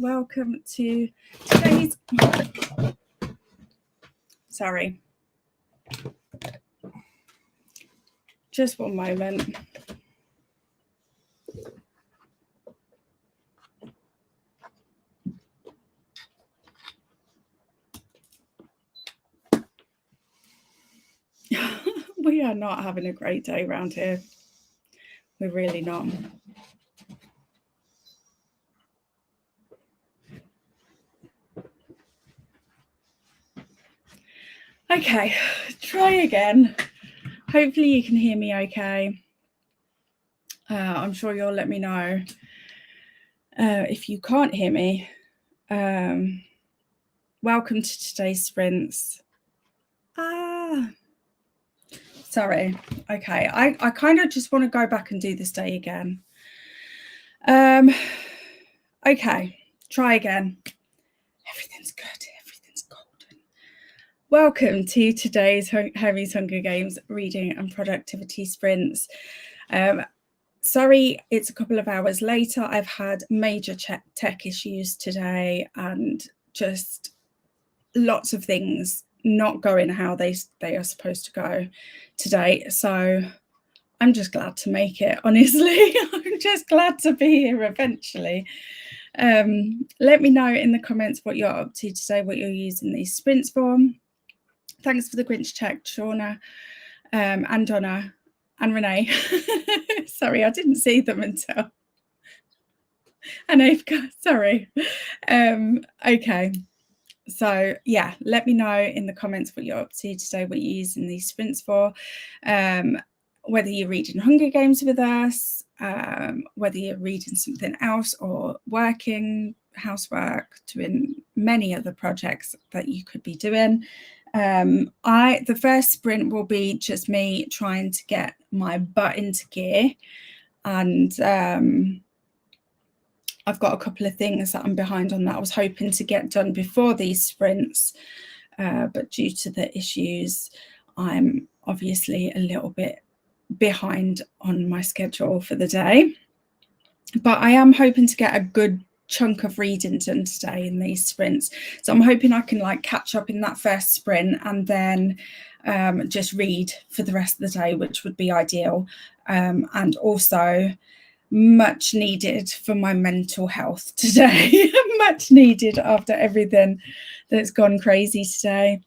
welcome to today's... Sorry. Just one moment. We are not having a great day around here. We're really not. Okay, try again. Hopefully you can hear me okay. I'm sure you'll let me know if you can't hear me. Welcome to today's sprints. Sorry. Okay, I kind of just want to go back and do this day again. Okay, try again. Everything's good. Everything's golden. Welcome to today's Hermie's Hunger Games reading and productivity sprints. Sorry, it's a couple of hours later. I've had major tech issues today and just lots of things not going how they are supposed to go today. So I'm just glad to make it, honestly. I'm just glad to be here eventually. Let me know in the comments what you're up to today, what you're using these sprints for. Thanks for the Grinch check, Shauna, and Donna, and Renee. Sorry, I didn't see them until... And Avka, sorry. Okay. So yeah, let me know in the comments what you're up to today, what you're using these sprints for, whether you're reading Hunger Games with us, whether you're reading something else or working, housework, doing many other projects that you could be doing. The first sprint will be just me trying to get my butt into gear, and I've got a couple of things that I'm behind on that I was hoping to get done before these sprints, but due to the issues, I'm obviously a little bit behind on my schedule for the day. But I am hoping to get a good chunk of reading done today in these sprints. So I'm hoping I can like catch up in that first sprint and then just read for the rest of the day, which would be ideal. And also much needed for my mental health today. Much needed after everything that's gone crazy today.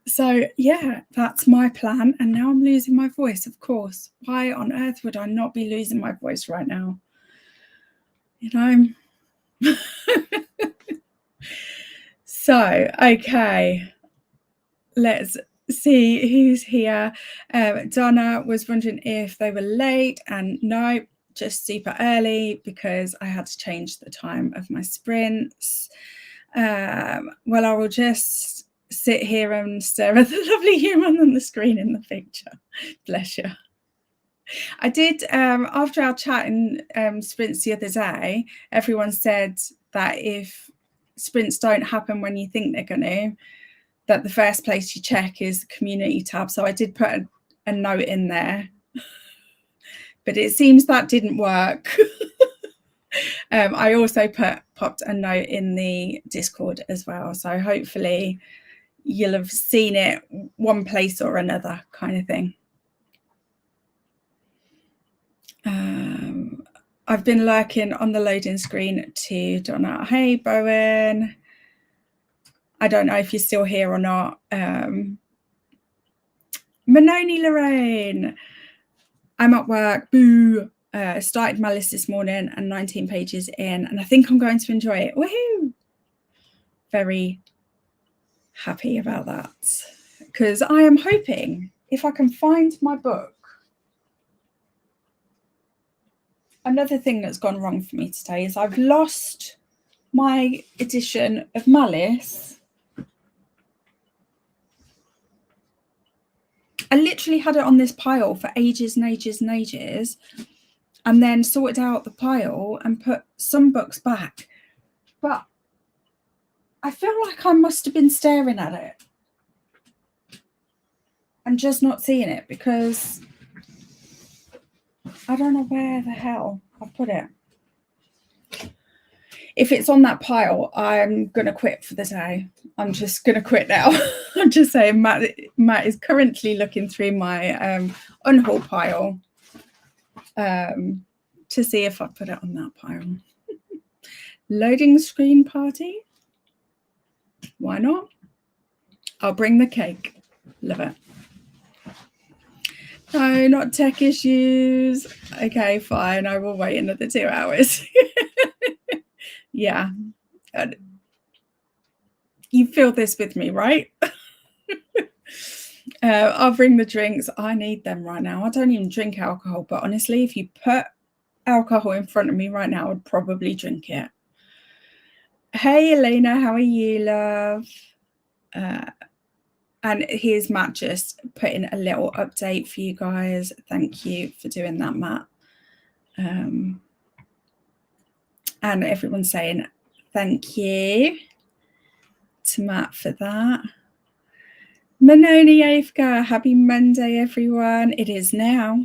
So yeah, that's my plan. And now I'm losing my voice, of course. Why on earth would I not be losing my voice right now? You know? So, okay. Let's see who's here. Donna was wondering if they were late, and no, just super early because I had to change the time of my sprints. Well, I will just sit here and stare at the lovely human on the screen in the picture. Bless you. I did, after our chat in sprints the other day, everyone said that if sprints don't happen when you think they're going to, that the first place you check is the community tab. So I did put a note in there, but it seems that didn't work. I also popped a note in the Discord as well. So hopefully you'll have seen it one place or another kind of thing. I've been lurking on the loading screen to Donna. Hey, Bowen. I don't know if you're still here or not. Manoni Lorraine. I'm at work. Boo. Started my list this morning and 19 pages in, and I think I'm going to enjoy it. Woohoo! Very happy about that because I am hoping if I can find my book. Another thing that's gone wrong for me today is I've lost my edition of Malice. I literally had it on this pile for ages and ages and ages, and then sorted out the pile and put some books back. But I feel like I must have been staring at it and just not seeing it because I don't know where the hell I put it. if it's on that pile, I'm going to quit for the day. I'm just going to quit now. I'm just saying Matt is currently looking through my unhaul pile to see if I put it on that pile. Loading screen party. Why not? I'll bring the cake. Love it. No, not tech issues. Okay, fine. I will wait another 2 hours. Yeah. You feel this with me, right? I'll bring the drinks. I need them right now. I don't even drink alcohol, but honestly, if you put alcohol in front of me right now, I'd probably drink it. Hey, Elena, how are you, love? And here's Matt just putting a little update for you guys. Thank you for doing that, Matt. And everyone's saying thank you to Matt for that. Manoni Afka, happy Monday, everyone. It is now,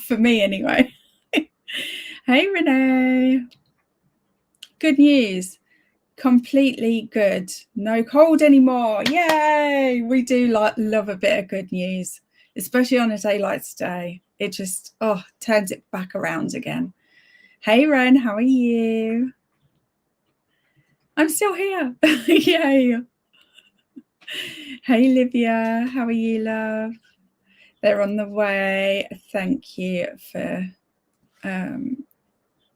for me anyway. Hey, Renee. Good news. Completely good. No cold anymore. Yay! We do love a bit of good news, especially on a day like today. It just turns it back around again. Hey, Ren, how are you? I'm still here. Yay! Hey, Livia, how are you, love? They're on the way. Thank you for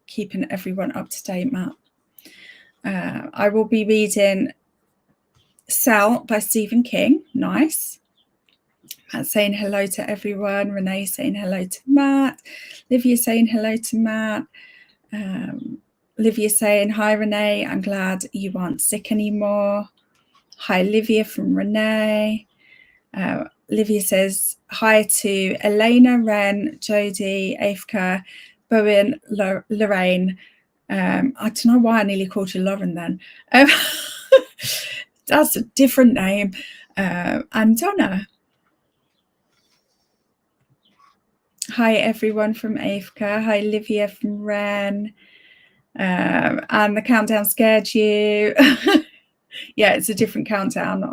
keeping everyone up to date, Matt. I will be reading Cell by Stephen King. Nice. Matt saying hello to everyone. Renee saying hello to Matt. Livia saying hello to Matt. Livia saying, hi, Renee. I'm glad you aren't sick anymore. Hi, Livia from Renee. Livia says, hi to Elena, Ren, Jodie, Afka, Bowen, Lorraine. I don't know why I nearly called you Lauren then. That's a different name. And Donna. Hi, everyone from Afka. Hi, Livia from Ren. And the countdown scared you. Yeah, it's a different countdown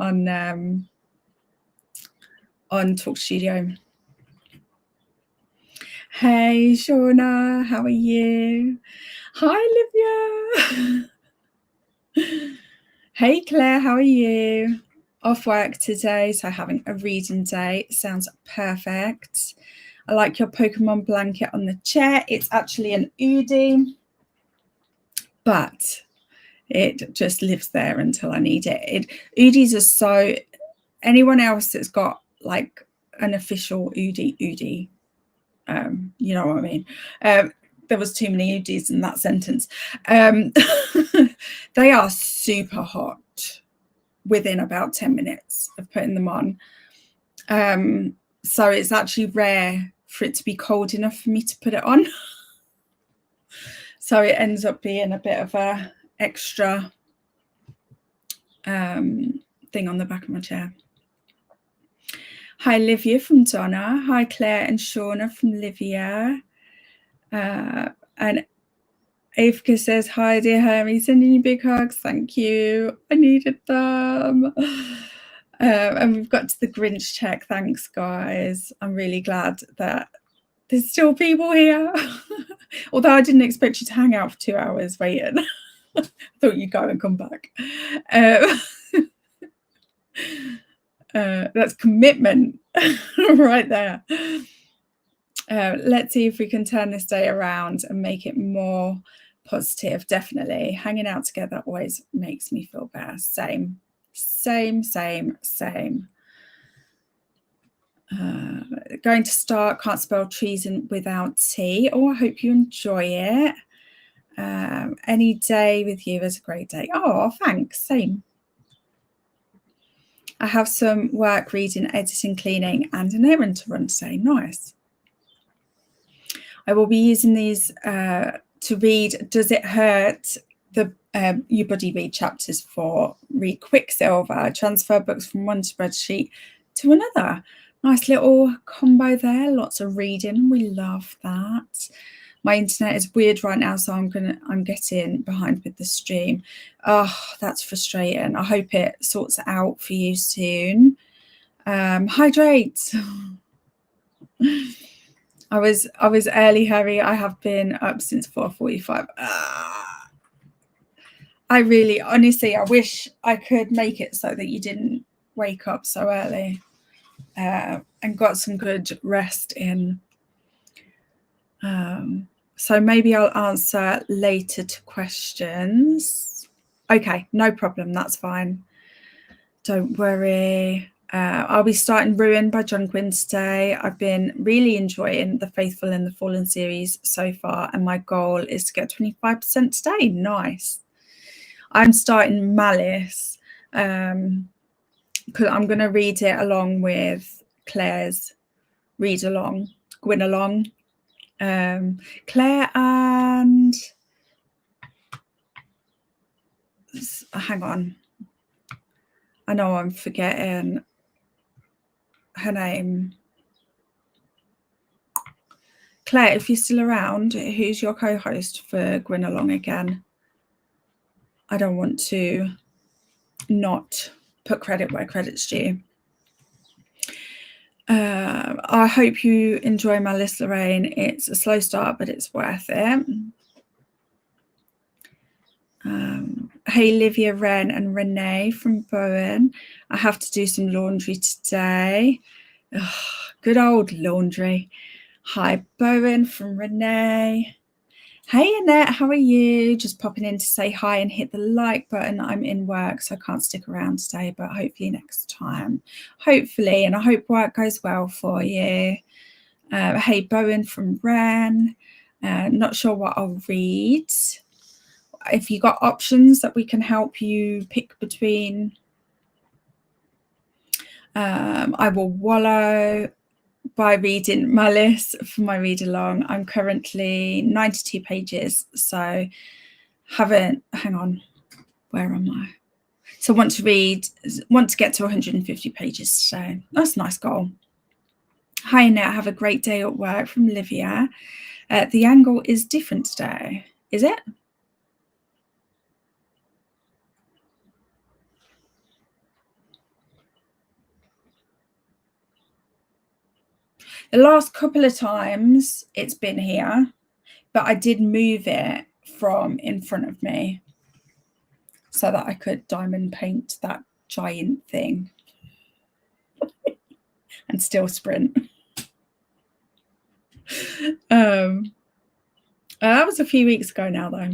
on Talk Studio. Hey, Shauna, how are you? Hi, Livia. Hey, Claire, how are you? Off work today, so having a reading day. Sounds perfect. I like your Pokemon blanket on the chair. It's actually an Udi, but it just lives there until I need it. Udis are so... Anyone else that's got like an official Udi, you know what I mean? There was too many Udis in that sentence. They are super hot within about 10 minutes of putting them on. So it's actually rare for it to be cold enough for me to put it on. So it ends up being a bit of a extra thing on the back of my chair. Hi, Livia from Donna. Hi, Claire and Shauna from Livia. And Afka says, hi, dear Hermie, sending you big hugs. Thank you. I needed them. And we've got to the Grinch check. Thanks, guys. I'm really glad that there's still people here. Although I didn't expect you to hang out for 2 hours waiting. I thought you'd go and come back. That's commitment right there. Let's see if we can turn this day around and make it more positive. Definitely hanging out together always makes me feel better. Same. Going to start Can't Spell Treason Without Tea. I hope you enjoy it. Any day with you is a great day. Oh, thanks. Same. I have some work, reading, editing, cleaning, and an errand to run today. Nice. I will be using these to read Does It Hurt? The You Buddy Read chapters for Read Quicksilver. Transfer books from one spreadsheet to another. Nice little combo there. Lots of reading. We love that. My internet is weird right now, so I'm getting behind with the stream. Oh, that's frustrating. I hope it sorts it out for you soon. Hydrate. I was early, Harry. I have been up since 4:45. I really, honestly, I wish I could make it so that you didn't wake up so early and got some good rest in. So maybe I'll answer later to questions. Okay, no problem. That's fine. Don't worry. I'll be starting Ruin by John Gwynne today. I've been really enjoying the Faithful and the Fallen series so far, and my goal is to get 25% today. Nice. I'm starting Malice because I'm going to read it along with Claire's Readalong, Gwynalong. Claire and hang on, I know I'm forgetting her name. Claire, if you're still around, who's your co-host for Gwynalong again? I don't want to not put credit where credit's due. I hope you enjoy Malice, Lorraine. It's a slow start, but it's worth it. Hey, Livia, Ren and Renee from Bowen. I have to do some laundry today. Ugh, good old laundry. Hi, Bowen from Renee. Hey, Annette, how are you? Just popping in to say hi and hit the like button. I'm in work, so I can't stick around today, but hopefully next time. Hopefully, and I hope work goes well for you. Hey, Bowen from Ren. Not sure what I'll read. If you got options that we can help you pick between, I will wallow by reading Malice for my read along. I'm currently 92 pages, so hang on, where am I? So want to get to 150 pages today. That's a nice goal. Hi, Annette, have a great day at work from Livia. The angle is different today, is it? The last couple of times it's been here, but I did move it from in front of me so that I could diamond paint that giant thing and still sprint. That was a few weeks ago now, though.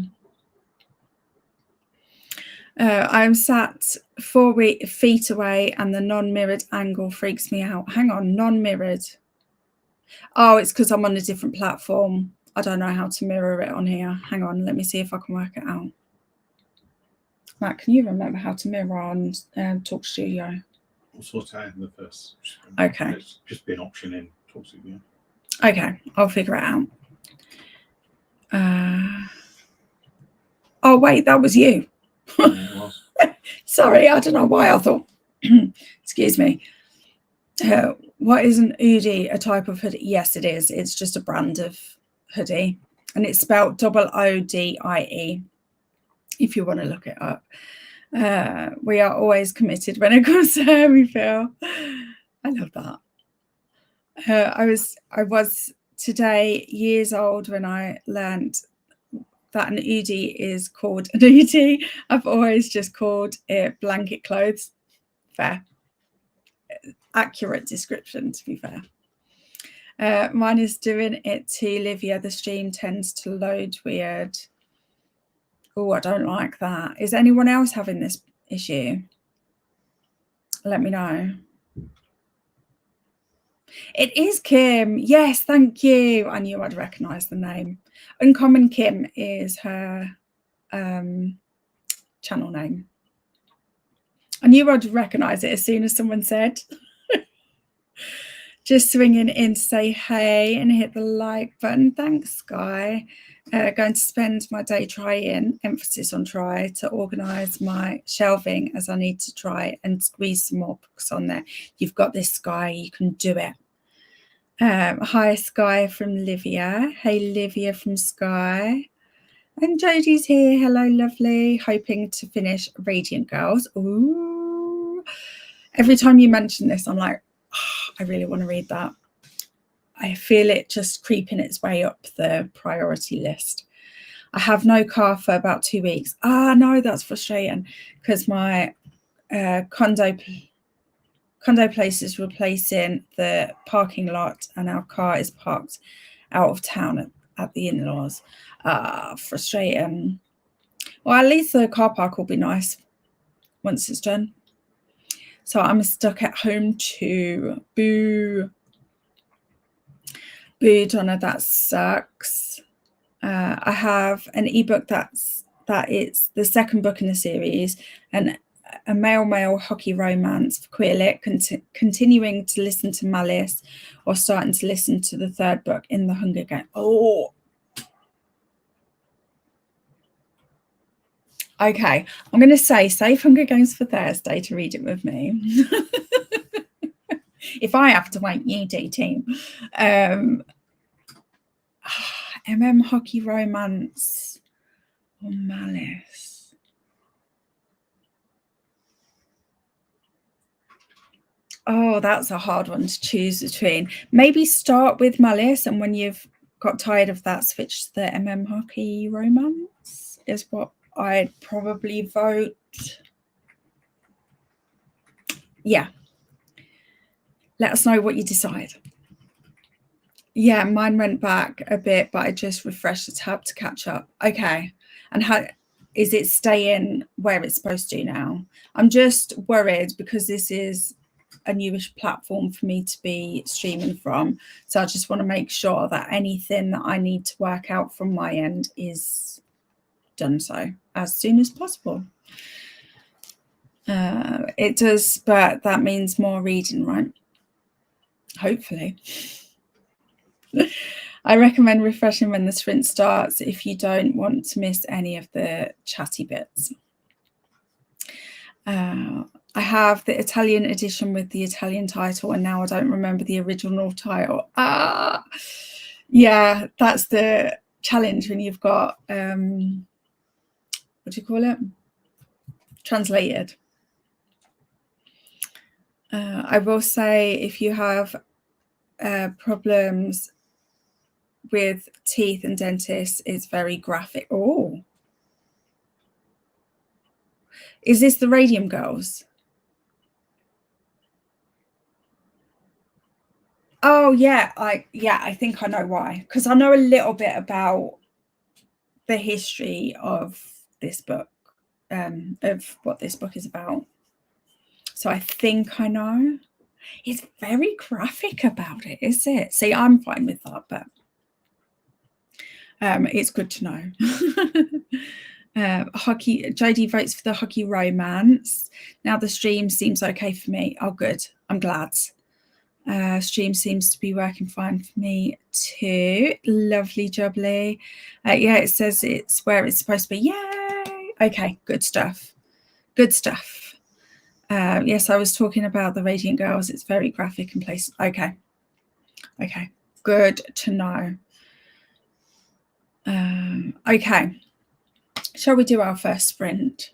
I'm sat 4 feet away and the non-mirrored angle freaks me out. Hang on, non-mirrored. Oh, it's because I'm on a different platform. I don't know how to mirror it on here. Hang on, let me see if I can work it out. Matt, can you remember how to mirror on Talk Studio? I'll sort it out in the first. Okay. It's just be an option in Talk Studio. Okay, I'll figure it out. Oh, wait, that was you. Yeah, it was. Sorry, I don't know why I thought. Excuse me. What is an Oodie? A type of hoodie? Yes, it is. It's just a brand of hoodie, and it's spelled OODIE. If you want to look it up, we are always committed when it comes to Hermie, Phil. I love that. I was today years old when I learned that an Oodie is called an Oodie. I've always just called it blanket clothes. Fair. Accurate description, to be fair. Mine is doing it too, Livia. The stream tends to load weird. Oh, I don't like that. Is anyone else having this issue? Let me know. It is Kim. Yes, thank you. I knew I'd recognise the name. Uncommon Kim is her channel name. I knew I'd recognise it as soon as someone said. Just swinging in to say hey and hit the like button. Thanks, Sky. Going to spend my day trying, emphasis on try, to organise my shelving as I need to try and squeeze some more books on there. You've got this, Sky. You can do it. Hi, Sky from Livia. Hey, Livia from Sky. And Jodie's here. Hello, lovely. Hoping to finish Radiant Girls. Ooh. Every time you mention this, I'm like, oh, I really want to read that. I feel it just creeping its way up the priority list. I have no car for about 2 weeks. No, that's frustrating because my condo place is replacing the parking lot and our car is parked out of town at the in-laws. Frustrating. Well, at least the car park will be nice once it's done. So I'm stuck at home too. Boo. Boo, Donna, that sucks. I have an ebook that it's the second book in the series, and a male hockey romance for queer lit, continuing to listen to Malice or starting to listen to the third book in the Hunger Games. Oh, okay. I'm going to say save Hunger Games for Thursday to read it with me. If I have to wait, you do team. Hockey romance or Malice. Oh, that's a hard one to choose between. Maybe start with Malice, and when you've got tired of that, switch to the hockey romance is what I'd probably vote. Yeah. Let us know what you decide. Yeah, mine went back a bit, but I just refreshed the tab to catch up. Okay. And how is it staying where it's supposed to now? I'm just worried because this is a newish platform for me to be streaming from. So I just want to make sure that anything that I need to work out from my end is done so as soon as possible. It does, but that means more reading, right? Hopefully. I recommend refreshing when the sprint starts if you don't want to miss any of the chatty bits. I have the Italian edition with the Italian title, and now I don't remember the original title. Yeah, that's the challenge when you've got, what do you call it? Translated. I will say if you have problems with teeth and dentists, it's very graphic. Oh, is this the Radium Girls? Oh yeah, I think I know why, because I know a little bit about the history of this book, of what this book is about. So I think I know. It's very graphic about it, is it? See, I'm fine with that, but it's good to know. Hockey, Jodie votes for the hockey romance. Now the stream seems okay for me. Oh, good. I'm glad. Stream seems to be working fine for me too. Lovely jubbly. Yeah, it says it's where it's supposed to be. Yay! Okay, good stuff. Good stuff. Yes, I was talking about the Radiant Girls. It's very graphic in places. Okay. Okay, good to know. Okay, shall we do our first sprint?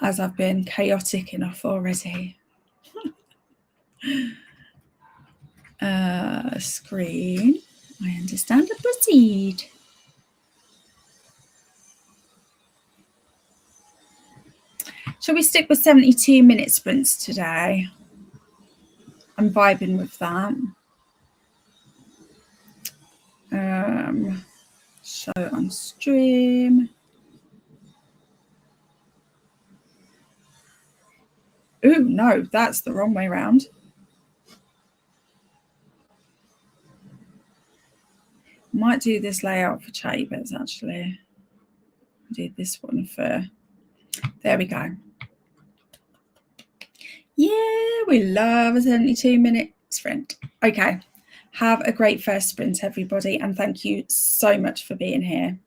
As I've been chaotic enough already. Screen. I understand and proceed. Shall we stick with 72-minute sprints today? I'm vibing with that. Show on stream. Ooh, no, that's the wrong way around. Might do this layout for chatty bits actually. Do this one for, there we go. Yeah, we love a 72-minute sprint. Okay, have a great first sprint, everybody, and thank you so much for being here.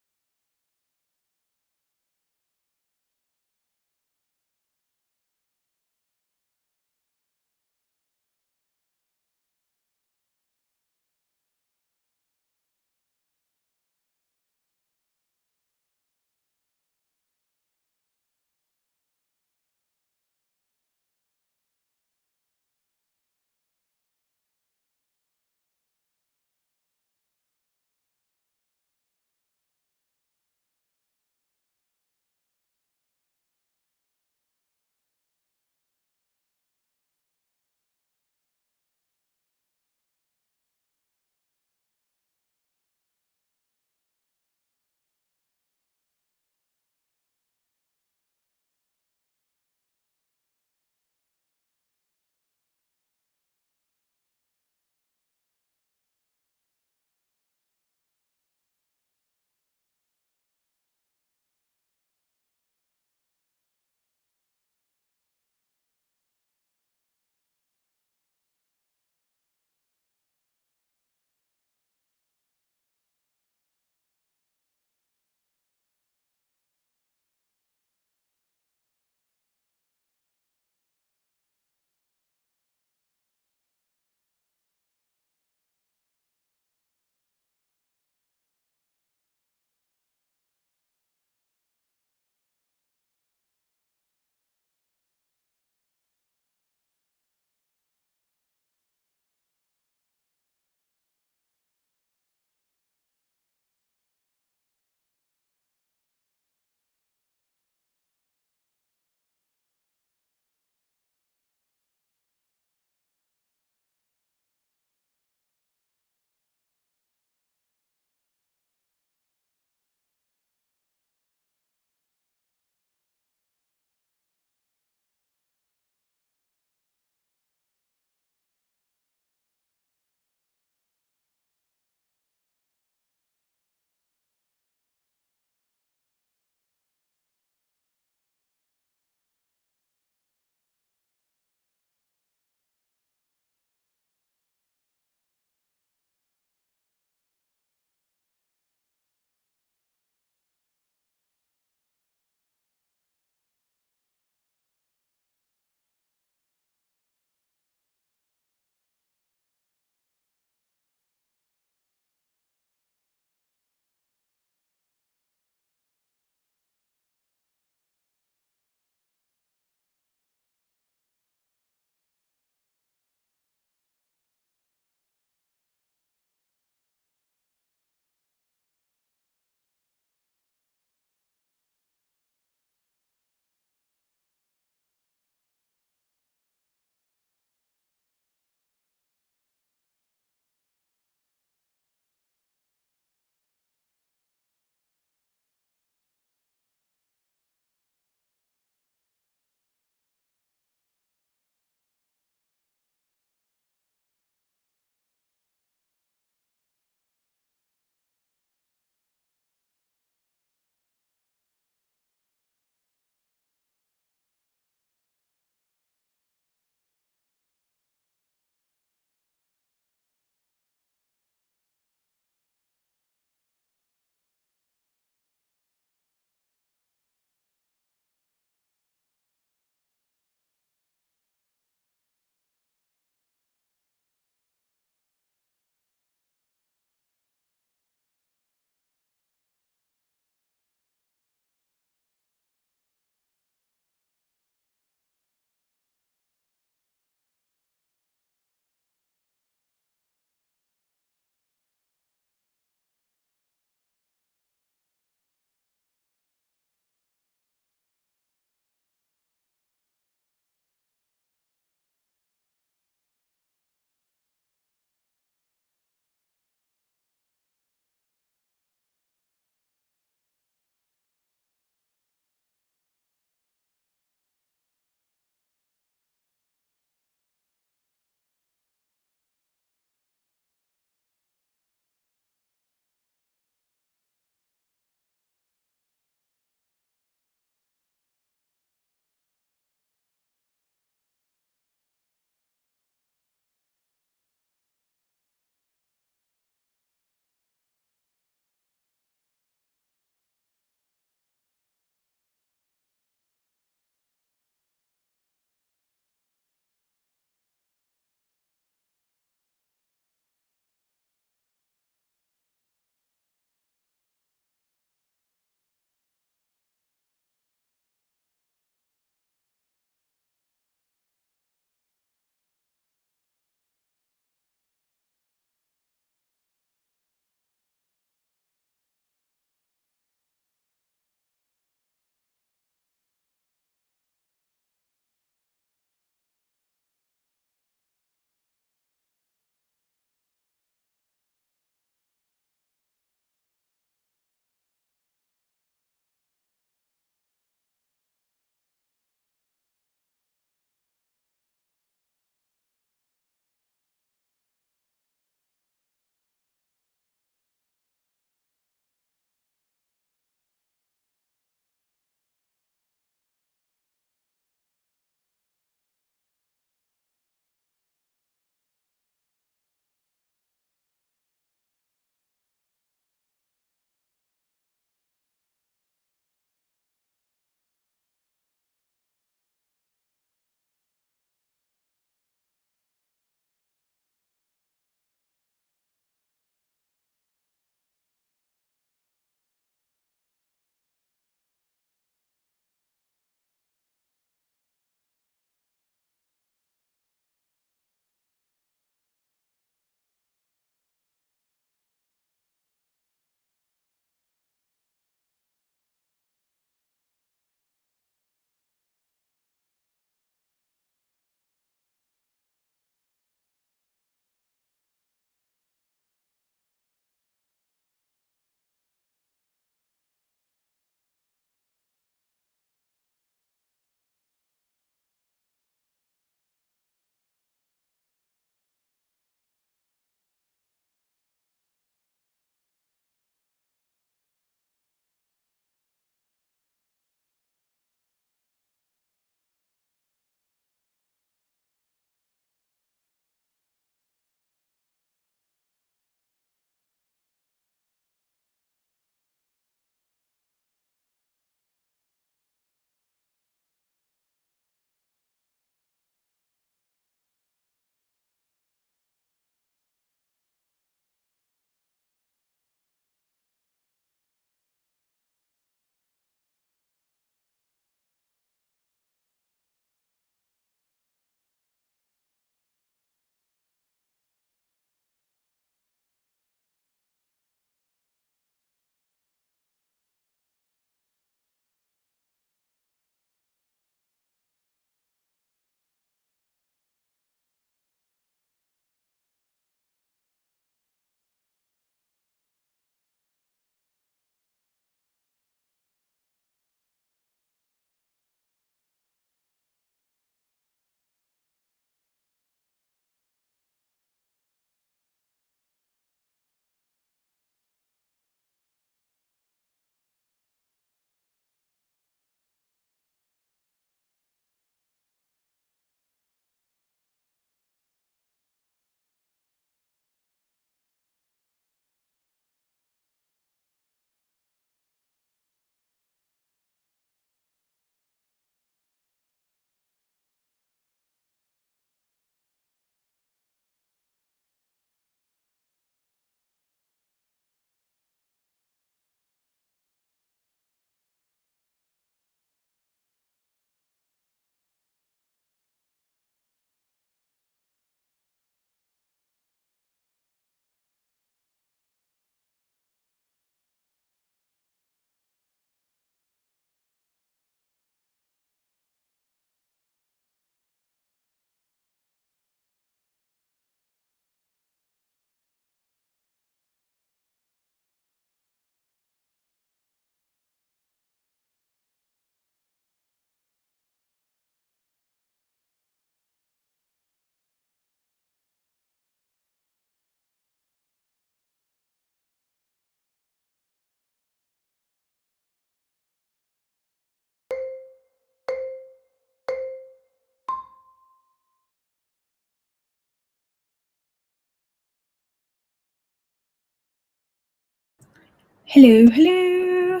Hello, hello.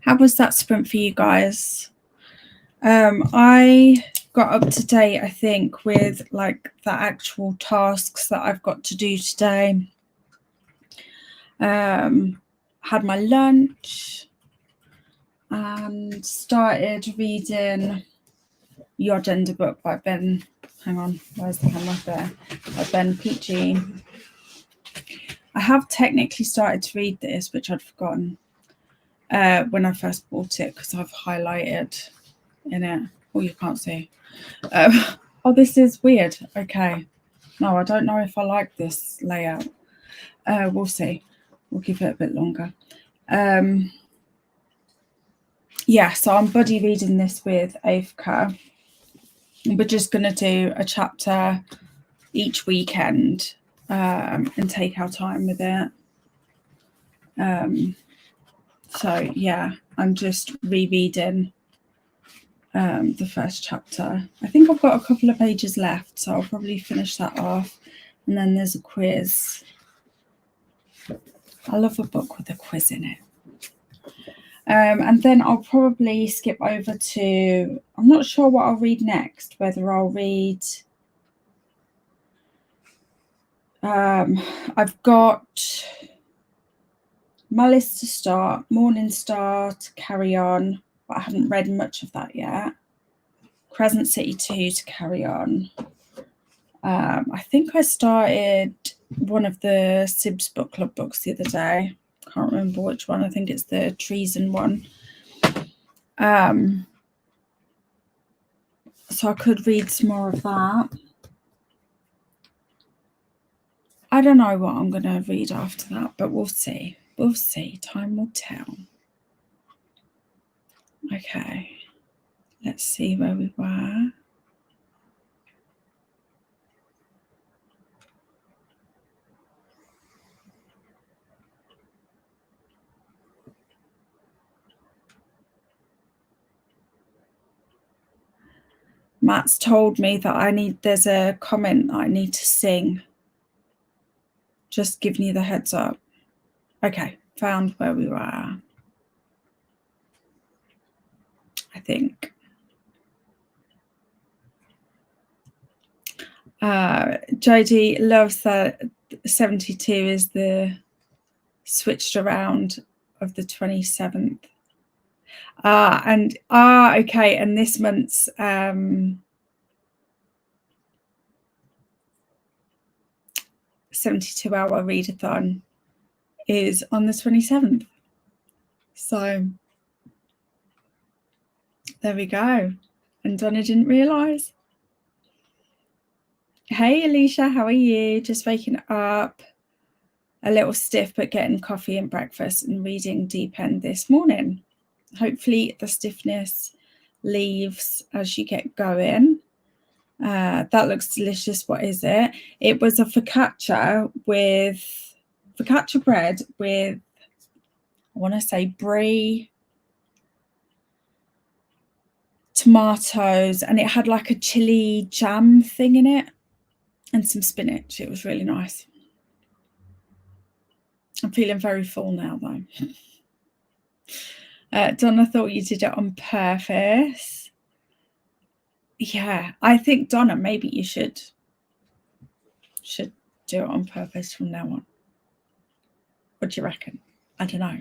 How was that sprint for you guys? I got up to date, I think, with like the actual tasks that I've got to do today. Had my lunch and started reading Your Gender book by Ben. Hang on, where's the camera there? By Ben Peachy. I have technically started to read this, which I'd forgotten when I first bought it because I've highlighted in it. Oh, you can't see. Oh, this is weird. Okay. No, I don't know if I like this layout. We'll see. We'll give it a bit longer. Yeah, so I'm buddy reading this with Avka. We're just going to do a chapter each weekend and take our time with it. So, yeah, I'm just rereading the first chapter. I think I've got a couple of pages left, so I'll probably finish that off. And then there's a quiz. I love a book with a quiz in it. And then I'll probably skip over to, I'm not sure what I'll read next, whether I'll read, I've got Malice to start, Morning Star to carry on, but I haven't read much of that yet. Crescent City 2 to carry on. I think I started one of the Sibs Book Club books the other day. Can't remember which one. I think it's the Treason one. So I could read some more of that. I don't know what I'm going to read after that, but we'll see. We'll see. Time will tell. Okay. Let's see where we were. Matt's told me that there's a comment that I need to sing. Just giving you the heads up. Okay, found where we were. I think. Jodie loves that 72 is the switched around of the 27th. Okay, and this month's 72-hour readathon is on the 27th. So there we go. And Donna didn't realise. Hey Alicia, how are you? Just waking up, a little stiff, but getting coffee and breakfast and reading Deep End this morning. Hopefully the stiffness leaves as you get going. That looks delicious. What is it? It was a focaccia bread with, I want to say, brie, tomatoes, and it had like a chili jam thing in it and some spinach. It was really nice. I'm feeling very full now though. Donna thought you did it on purpose. Yeah, I think Donna, maybe you should do it on purpose from now on. What do you reckon? I don't know.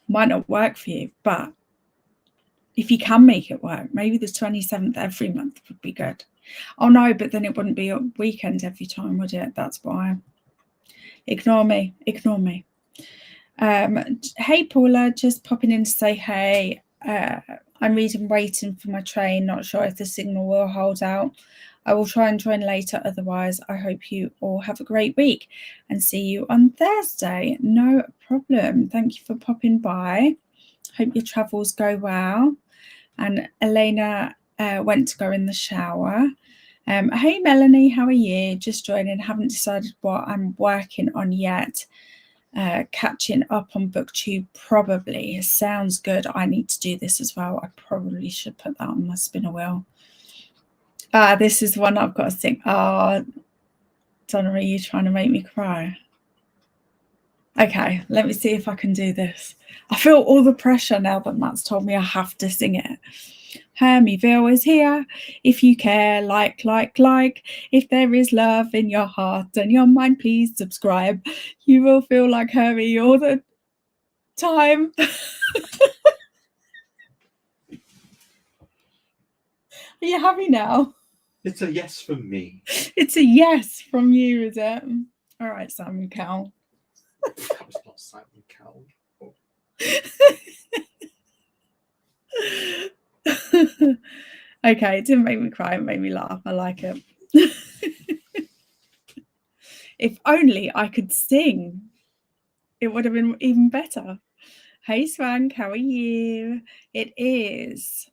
Might not work for you, but if you can make it work, maybe the 27th every month would be good. Oh no, but then it wouldn't be a weekend every time, would it? That's why. Ignore me. Hey Paula, just popping in to say hey. I'm reading Waiting for My Train. Not sure if the signal will hold out. I will try and join later. Otherwise, I hope you all have a great week and see you on Thursday. No problem. Thank you for popping by. Hope your travels go well. And Elena went to go in the shower. Hey Melanie, how are you? Just joining. Haven't decided what I'm working on yet. Catching up on BookTube probably. Sounds good. I need to do this as well. I probably should put that on my spinner wheel. This is one I've got to sing. Donna, are you trying to make me cry? Okay, let me see if I can do this. I feel all the pressure now that Matt's told me I have to sing it. Hermieville is here. If you care, like. If there is love in your heart and your mind, please subscribe. You will feel like Hermie all the time. Are you happy now? It's a yes from me. It's a yes from you, is it? All right, Simon Cowell. That was not Simon Cowell. Okay, it didn't make me cry, it made me laugh. I like it. If only I could sing, it would have been even better. Hey Swank, how are you? It is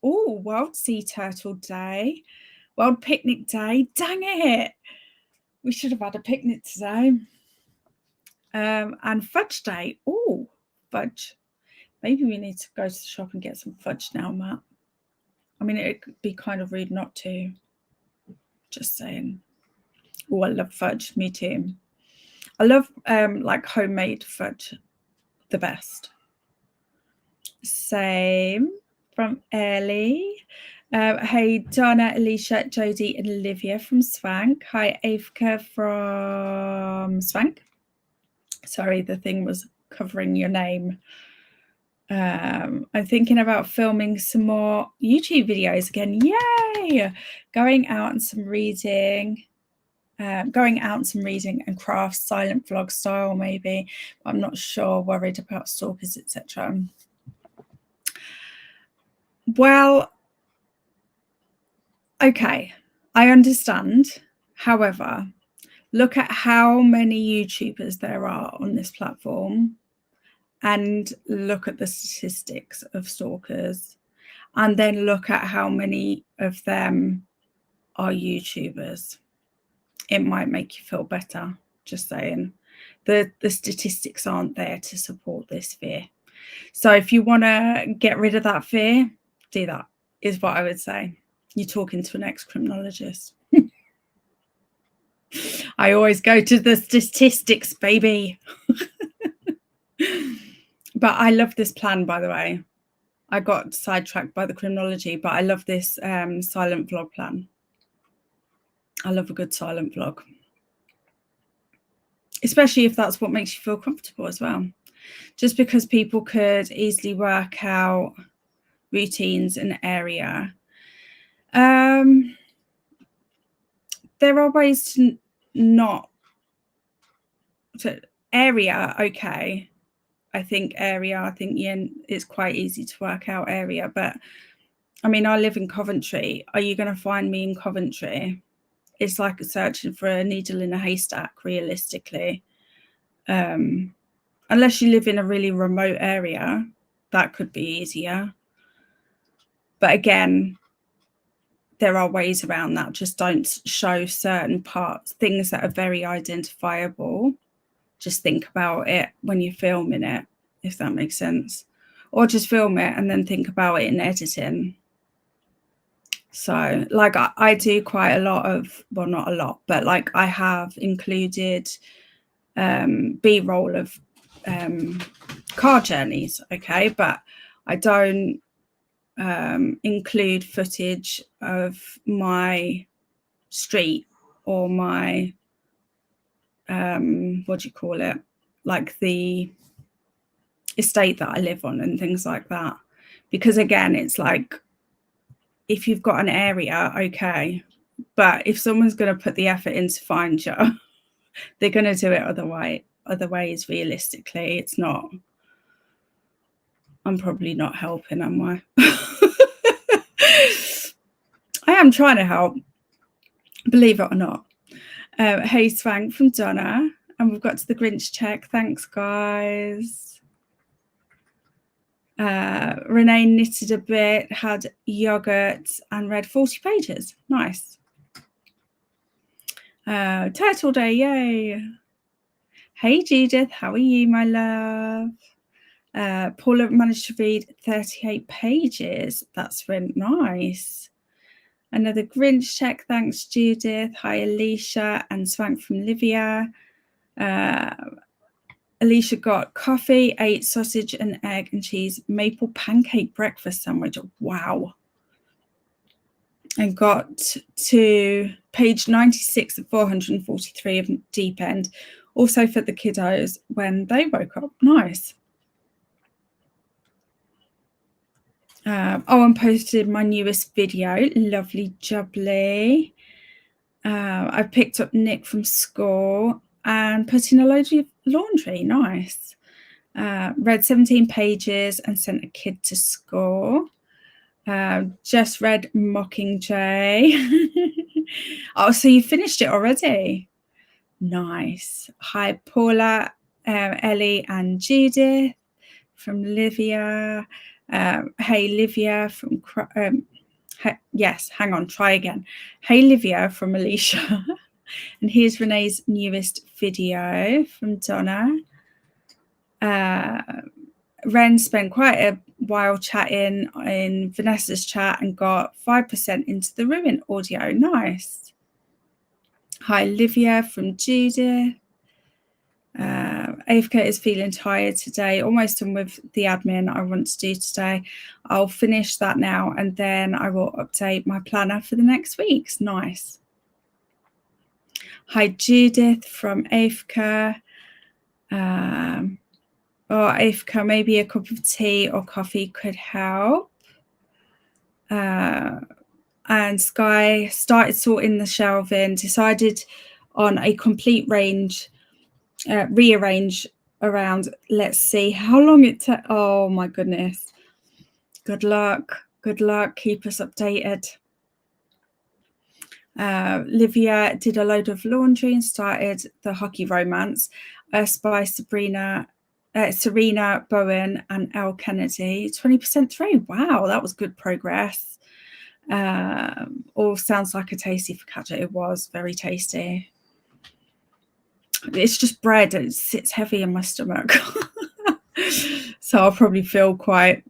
World Sea Turtle Day, World Picnic Day. Dang it, we should have had a picnic today. And Fudge Day. Oh, fudge. Maybe we need to go to the shop and get some fudge now, Matt. I mean, it could be kind of rude not to. Just saying. Oh, I love fudge. Me too. I love like homemade fudge the best. Same from Ellie. Hey, Donna, Alicia, Jodie, and Olivia from Swank. Hi, Avka from Swank. Sorry, the thing was covering your name. I'm thinking about filming some more YouTube videos again. Yay! Going out and some reading. And crafts, silent vlog style maybe. I'm not sure, worried about stalkers, etc. Well, okay, I understand. However, look at how many YouTubers there are on this platform and look at the statistics of stalkers, and then look at how many of them are YouTubers. It might make you feel better, just saying. The statistics aren't there to support this fear. So if you want to get rid of that fear, do that, is what I would say. You're talking to an ex-criminologist. I always go to the statistics, baby. But I love this plan, by the way. I got sidetracked by the criminology, but I love this silent vlog plan. I love a good silent vlog. Especially if that's what makes you feel comfortable as well. Just because people could easily work out routines in area. There are ways to not to area. Okay, I think it's quite easy to work out area, but I mean, I live in Coventry. Are you going to find me in Coventry? It's like searching for a needle in a haystack, realistically. Unless you live in a really remote area, that could be easier. But again, there are ways around that. Just don't show certain parts, things that are very identifiable. Just think about it when you're filming it, if that makes sense. Or just film it and then think about it in editing. So like I do quite a lot of, well, not a lot, but like I have included B-roll of car journeys, okay, but I don't include footage of my street or my what do you call it, like the estate that I live on and things like that, because again, it's like if you've got an area, okay, but if someone's going to put the effort in to find you, they're going to do it other ways. Realistically, it's not, I'm probably not helping, am I? I am trying to help, believe it or not. Hey Swank from Donna, and we've got to the Grinch check. Thanks, guys. Renee knitted a bit, had yogurt, and read 40 pages. Nice. Turtle Day, yay. Hey Judith, how are you, my love? Paula managed to read 38 pages. That's really nice. Another Grinch check. Thanks, Judith. Hi, Alicia and Swank from Livia. Alicia got coffee, ate sausage and egg and cheese, maple pancake breakfast sandwich. Wow. And got to page 96 of 443 of Deep End. Also for the kiddos when they woke up. Nice. And posted my newest video. Lovely jubbly. I picked up Nick from school and put in a load of laundry. Nice. Read 17 pages and sent a kid to school. Just read Mockingjay. Oh, so you finished it already? Nice. Hi, Paula, Ellie and Judith from Livia. Hey, Livia from... yes, hang on, try again. Hey, Livia from Alicia. And here's Renee's newest video from Donna. Ren spent quite a while chatting in Vanessa's chat and got 5% into the Ruin audio. Nice. Hi, Livia from Judith. Avka is feeling tired today, almost done with the admin I want to do today. I'll finish that now and then I will update my planner for the next week's. Nice. Hi, Judith from Avka. Avka, maybe a cup of tea or coffee could help. And Sky started sorting the shelving, decided on a complete range, rearrange around. Let's see how long it took. Oh my goodness. Good luck. Good luck. Keep us updated. Livia did a load of laundry and started the hockey romance by Serena Bowen and Elle Kennedy. 20% through. Wow, that was good progress. All sounds like a tasty focaccia. It was very tasty. It's just bread. It sits heavy in my stomach. So I'll probably feel quite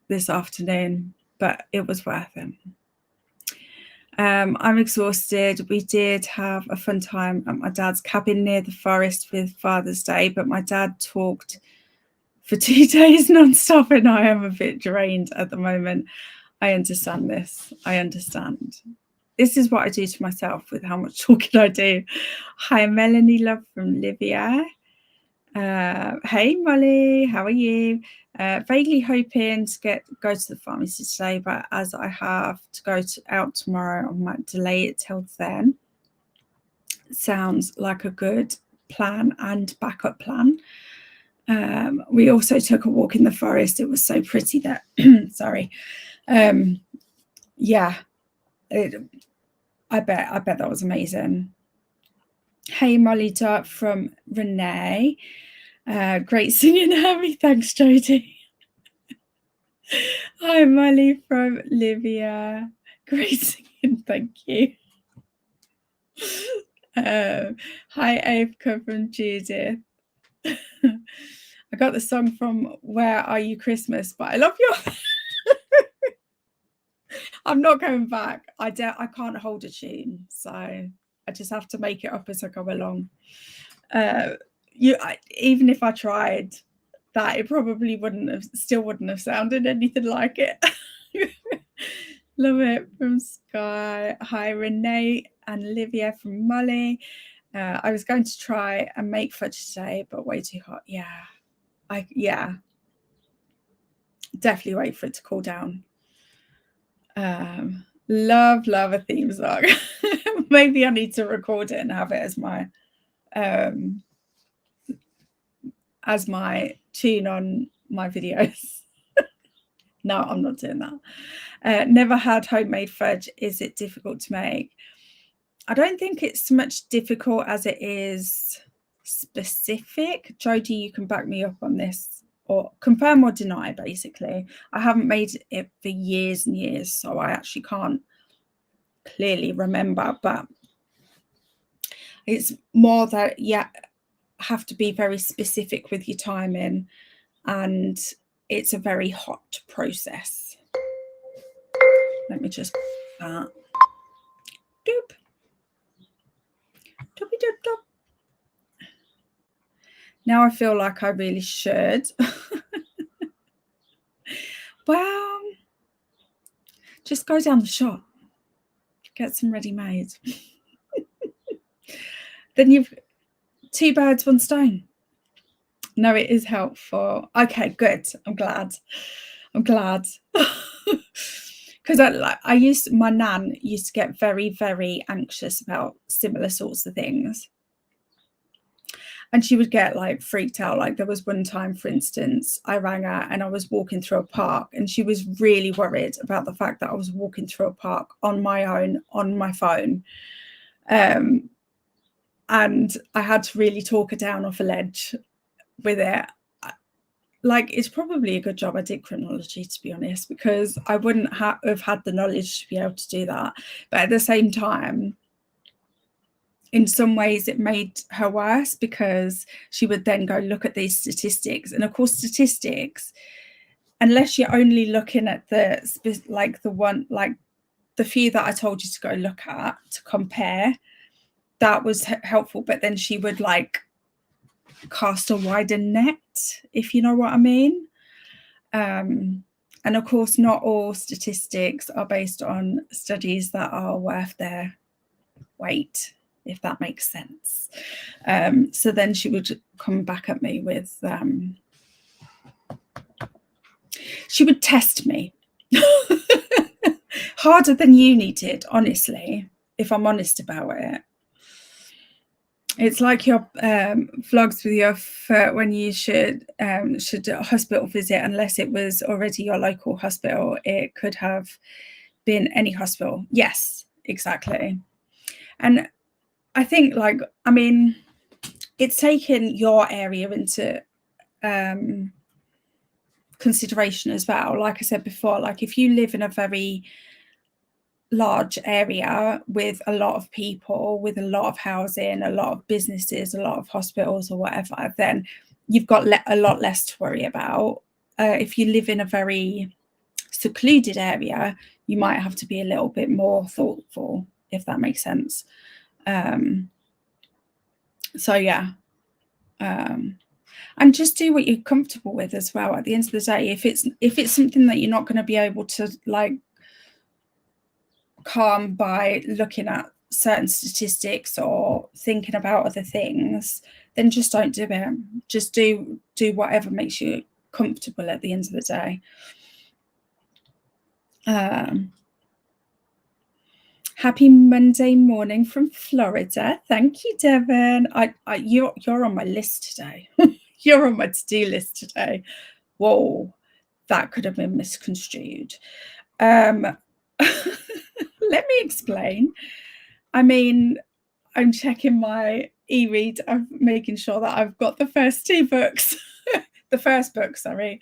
this afternoon, but it was worth it. I'm exhausted. We did have a fun time at my dad's cabin near the forest with Father's Day, but my dad talked for 2 days non-stop and I am a bit drained at the moment. I understand this. I understand. This is what I do to myself with how much talking I do. Hi, Melanie Love from Livia. Hey, Molly, how are you? Vaguely hoping to go to the pharmacy today, but as I have to go out tomorrow, I might delay it till then. Sounds like a good plan and backup plan. We also took a walk in the forest. It was so pretty there. Sorry. Yeah, I bet that was amazing. Hey, Molly Dart from Renee. Great singing, Hermie. Thanks, Jodie. Hi, Molly from Livia. Great singing, thank you. Hi, Avka from Judith. I got the song from Where Are You Christmas, but I love your... I'm not going back. I can't hold a tune, so I just have to make it up as I go along. Even if I tried that, it probably still wouldn't have sounded anything like it. Love it from Sky. Hi, Renee and Livia from Molly. I was going to try and make fudge today, but way too hot. Yeah. Definitely wait for it to cool down. Love a theme song. Maybe I need to record it and have it as my tune on my videos. No, I'm not doing that. Never had homemade fudge. Is it difficult to make? I don't think it's so much difficult as it is specific. Jodie, you can back me up on this, or confirm or deny, basically. I haven't made it for years and years, so I actually can't clearly remember, but it's more that have to be very specific with your timing, and it's a very hot process. Let me just that. Doop. Doopy doop doop. Now I feel like I really should. Well, just go down the shop, get some ready-made. Then you've 2 birds, 1 stone. No, it is helpful. Okay, good. I'm glad. Because my nan used to get very, very anxious about similar sorts of things. And she would get like freaked out. Like there was one time, for instance, I rang her and I was walking through a park and she was really worried about the fact that I was walking through a park on my own, on my phone. And I had to really talk her down off a ledge with it. Like, it's probably a good job I did criminology, to be honest, because I wouldn't have had the knowledge to be able to do that. But at the same time, in some ways it made her worse, because she would then go look at these statistics. And of course, statistics, unless you're only looking at the few that I told you to go look at to compare, that was helpful. But then she would like cast a wider net, if you know what I mean. And of course, not all statistics are based on studies that are worth their weight, if that makes sense. So then she would come back at me with, she would test me harder than uni did, honestly, if I'm honest about it. It's like your vlogs with your when you should a hospital visit, unless it was already your local hospital. It could have been any hospital. Yes, exactly. And I think, like, I mean, it's taken your area into consideration as well. Like I said before, like if you live in a very large area with a lot of people, with a lot of housing, a lot of businesses, a lot of hospitals or whatever, then you've got a lot less to worry about. If you live in a very secluded area, you might have to be a little bit more thoughtful, if that makes sense. So yeah, and just do what you're comfortable with as well. At the end of the day, if it's something that you're not going to be able to like calm by looking at certain statistics or thinking about other things, then just don't do it. Just do whatever makes you comfortable at the end of the day. Happy Monday morning from Florida. Thank you, Devon. You're on my list today. You're on my to-do list today. Whoa, that could have been misconstrued. Let me explain. I mean, I'm checking my e-read. I'm making sure that I've got the first 2 books. The first book, sorry.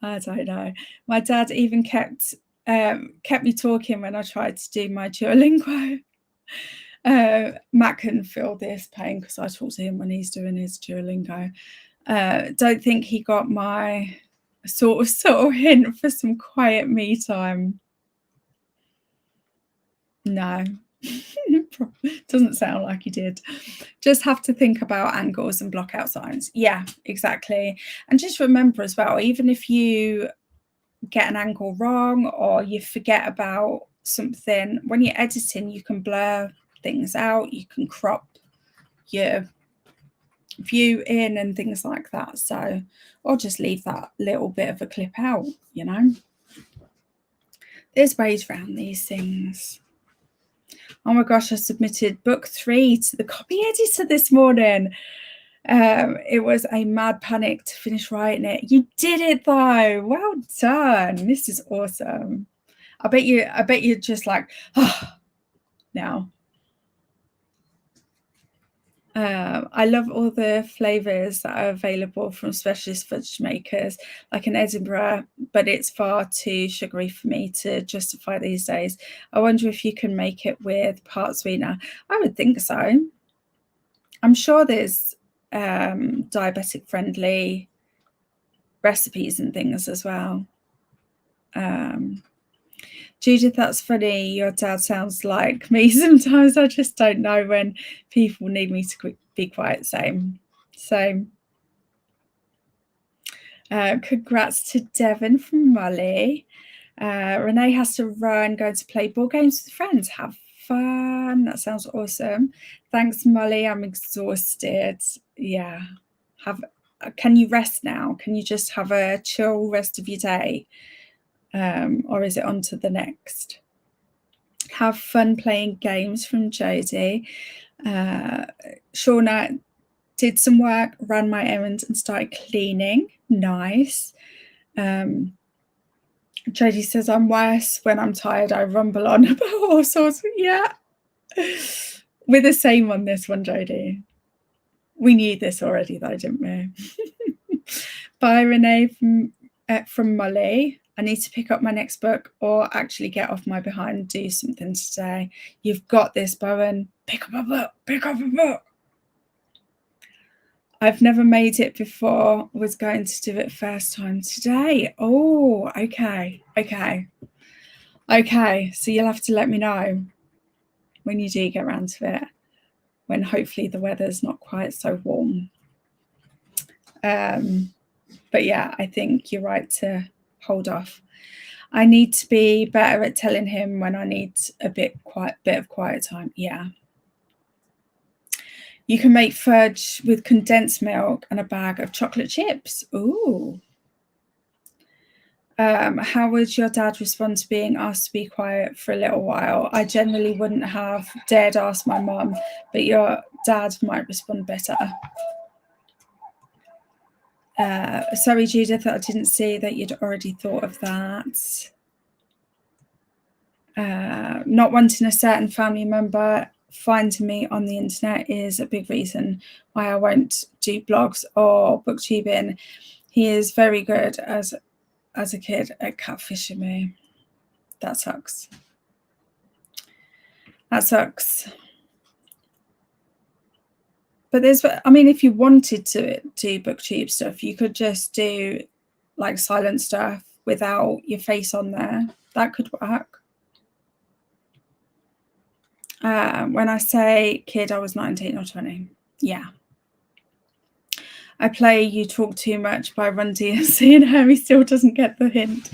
I don't know. My dad even kept me talking when I tried to do my Duolingo. Matt can feel this pain because I talk to him when he's doing his Duolingo. Don't think he got my sort of hint for some quiet me time. No, doesn't sound like he did. Just have to think about angles and block out signs. Yeah, exactly. And just remember as well, even if you get an angle wrong or you forget about something, when you're editing, you can blur things out, you can crop your view in and things like that. So, or just leave that little bit of a clip out, you know. There's ways around these things. Oh my gosh, I submitted book 3 to the copy editor this morning. It was a mad panic to finish writing it. You did it though. Well done. This is awesome. I bet you're just like, oh, now. I love all the flavours that are available from specialist fudge makers, like in Edinburgh, but it's far too sugary for me to justify these days. I wonder if you can make it with part sweetener. I would think so. I'm sure there's diabetic friendly recipes and things as well. Judith, that's funny. Your dad sounds like me sometimes. I just don't know when people need me to be quiet. Same. Congrats to Devon from Molly. Renee has to run, going to play board games with friends. Have fun. That sounds awesome. Thanks, Molly. I'm exhausted. Yeah. Can you rest now? Can you just have a chill rest of your day? Or is it on to the next? Have fun playing games from Jodie. Shauna did some work, ran my errands and started cleaning. Nice. Jodie says, I'm worse when I'm tired. I rumble on about all sorts. Yeah. We're the same on this one, Jodie. We knew this already though, didn't we? Bye, Renee from Molly. I need to pick up my next book or actually get off my behind and do something today. You've got this, Bowen. Pick up a book. Pick up a book. I've never made it before. Was going to do it first time today. Oh, okay. So you'll have to let me know when you do get around to it, when hopefully the weather's not quite so warm. But yeah, I think you're right to hold off. I need to be better at telling him when I need a bit of quiet time. Yeah. You can make fudge with condensed milk and a bag of chocolate chips. Ooh. How would your dad respond to being asked to be quiet for a little while? I generally wouldn't have dared ask my mum, but your dad might respond better. Sorry, Judith, I didn't see that you'd already thought of that. Not wanting a certain family member finding me on the internet is a big reason why I won't do blogs or booktubing. He is very good as a kid at catfishing me. That sucks. But if you wanted to do booktube stuff, you could just do like silent stuff without your face on there. That could work. When I say kid, I was 19 or 20. Yeah. I play You Talk Too Much by Run DMC and Hermie still doesn't get the hint.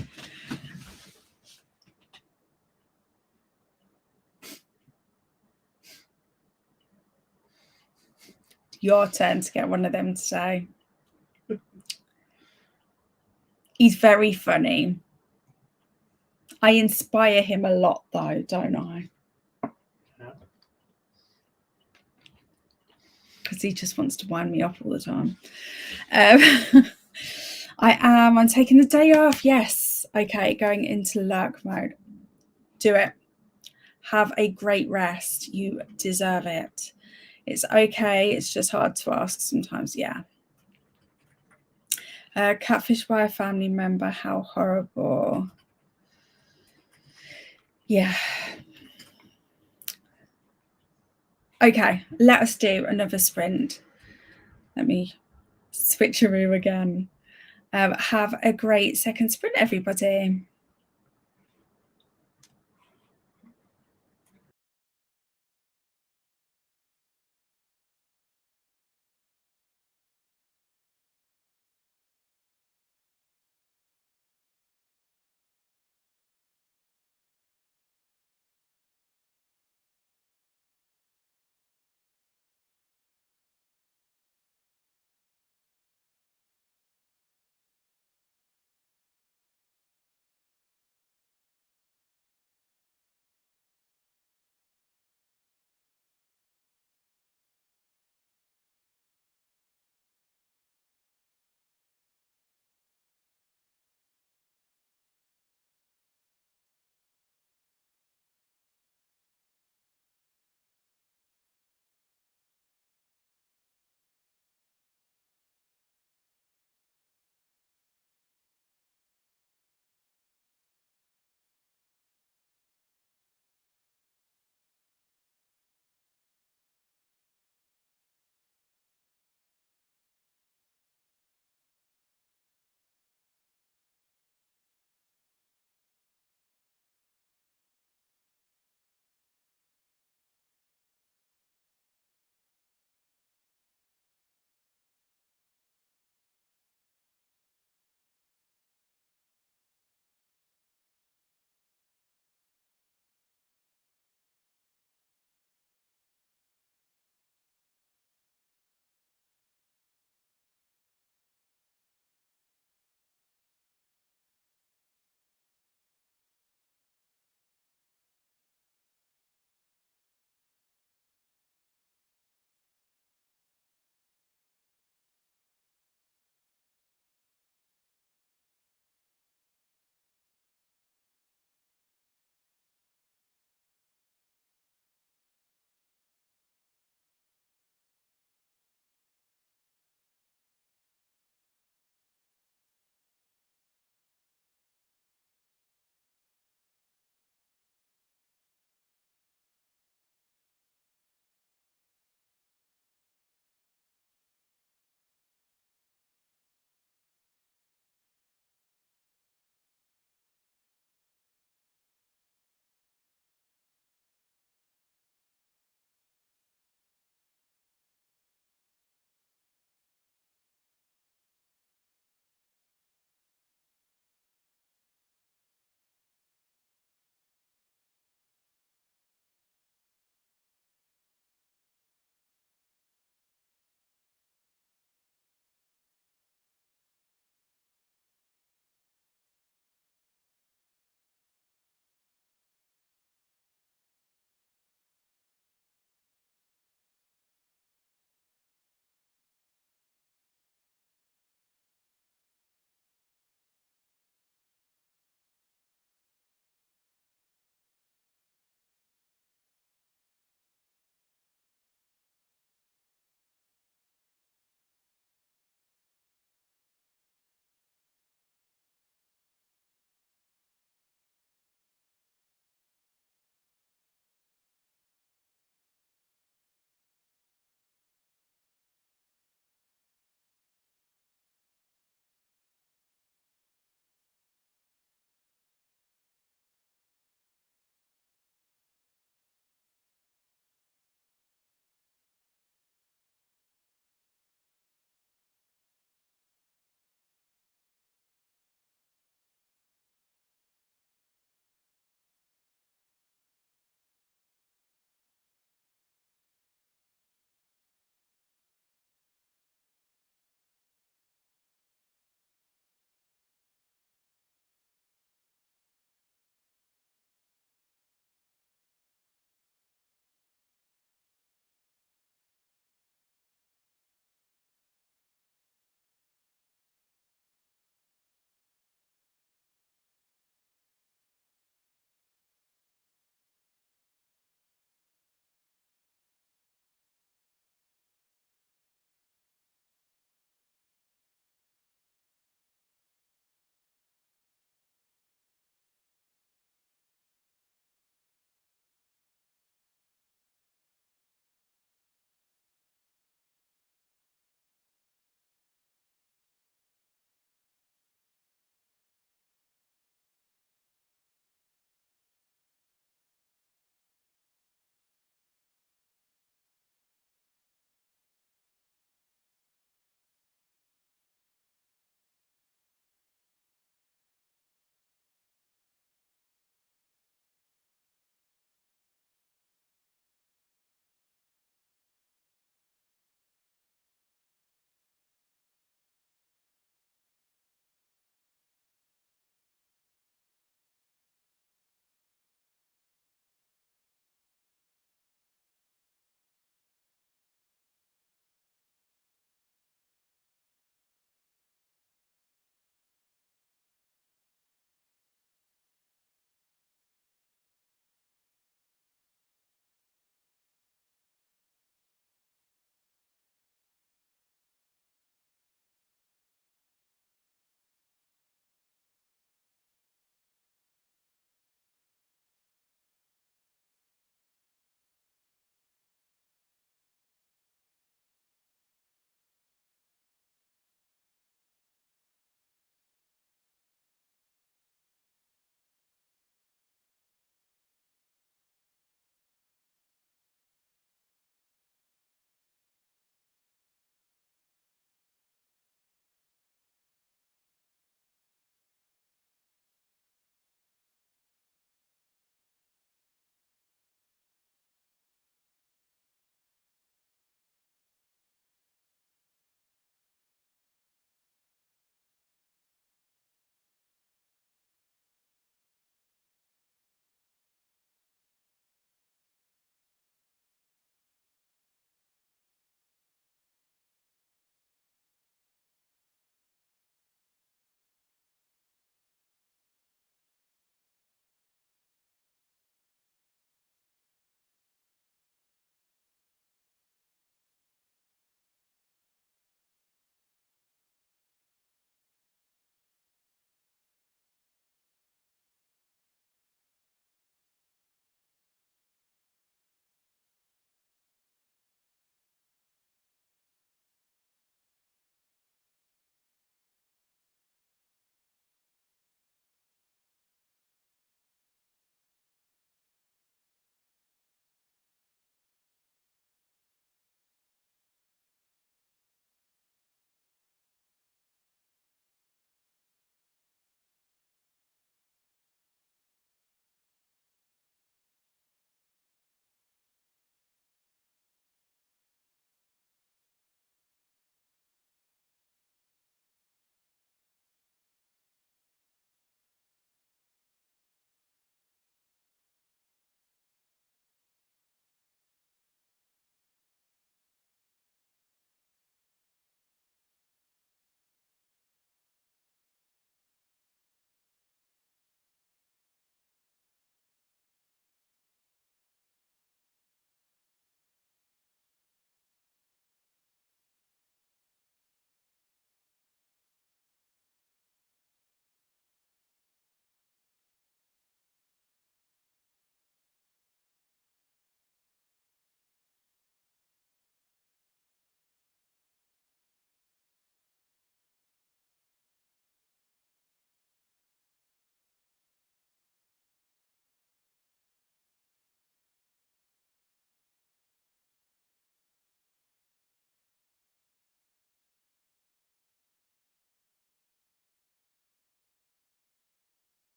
Your turn to get one of them today. He's very funny. I inspire him a lot though, don't I? Because he just wants to wind me up all the time. I'm taking the day off. Yes. Okay, going into lurk mode. Do it. Have a great rest. You deserve it. It's okay. It's just hard to ask sometimes. Yeah. Catfish by a family member. How horrible. Yeah. Okay, let us do another sprint. Let me switcheroo again. Have a great second sprint, everybody.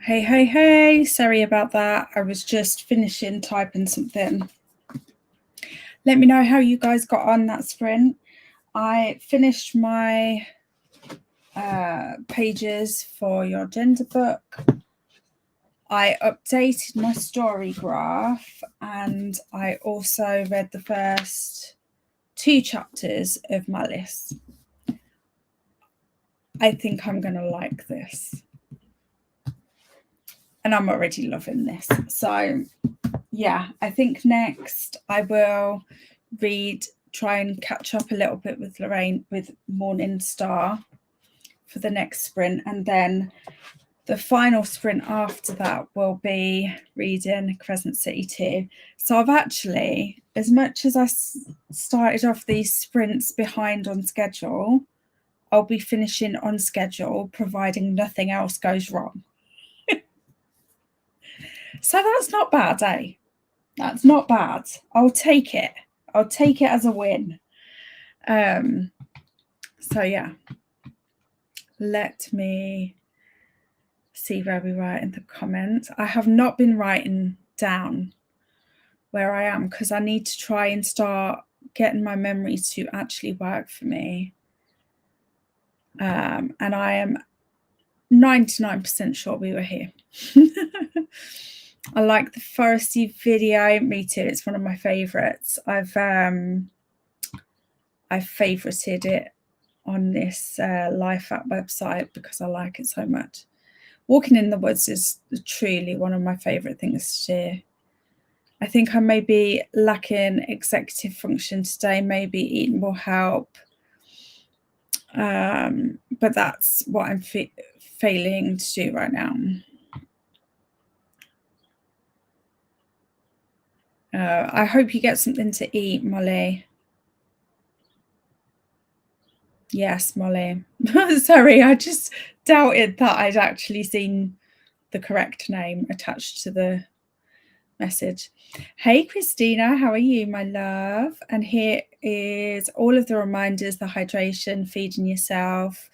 Hey, sorry about that. I was just finishing typing something. Let me know how you guys got on that sprint. I finished my pages for your gender book. I updated my story graph, and I also read the first 2 chapters of my list. I think I'm going to like this. And I'm already loving this. So, yeah, I think next I will try and catch up a little bit with Lorraine with Morning Star for the next sprint. And then the final sprint after that will be reading Crescent City 2. So I've actually, as much as I started off these sprints behind on schedule, I'll be finishing on schedule, providing nothing else goes wrong. So that's not bad, eh? That's not bad. I'll take it. I'll take it as a win. So yeah, let me see where we write in the comments. I have not been writing down where I am because I need to try and start getting my memory to actually work for me. And I am 99% sure we were here. I like the foresty video. Me too. It's one of my favorites. I've favorited it on this Life App website because I like it so much. Walking in the woods is truly one of my favorite things to do. I think I may be lacking executive function today. Maybe eating will help. But that's what I'm failing to do right now. I hope you get something to eat, Molly. Yes, Molly. Sorry, I just doubted that I'd actually seen the correct name attached to the message. Hey, Christina, how are you, my love? And here is all of the reminders: the hydration, feeding yourself,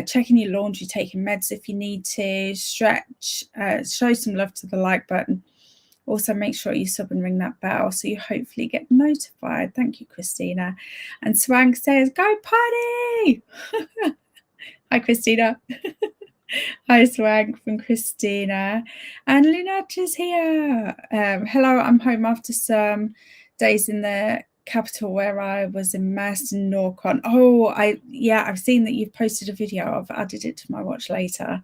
checking your laundry, taking meds if you need to, stretch, show some love to the like button. Also, make sure you sub and ring that bell so you hopefully get notified. Thank you, Christina. And Swang says, go party! Hi, Christina. Hi, Swang from Christina. And Lunach is here. Hello, I'm home after some days in the capital where I was immersed in Norcon. Oh, I've seen that you've posted a video. I've added it to my watch later.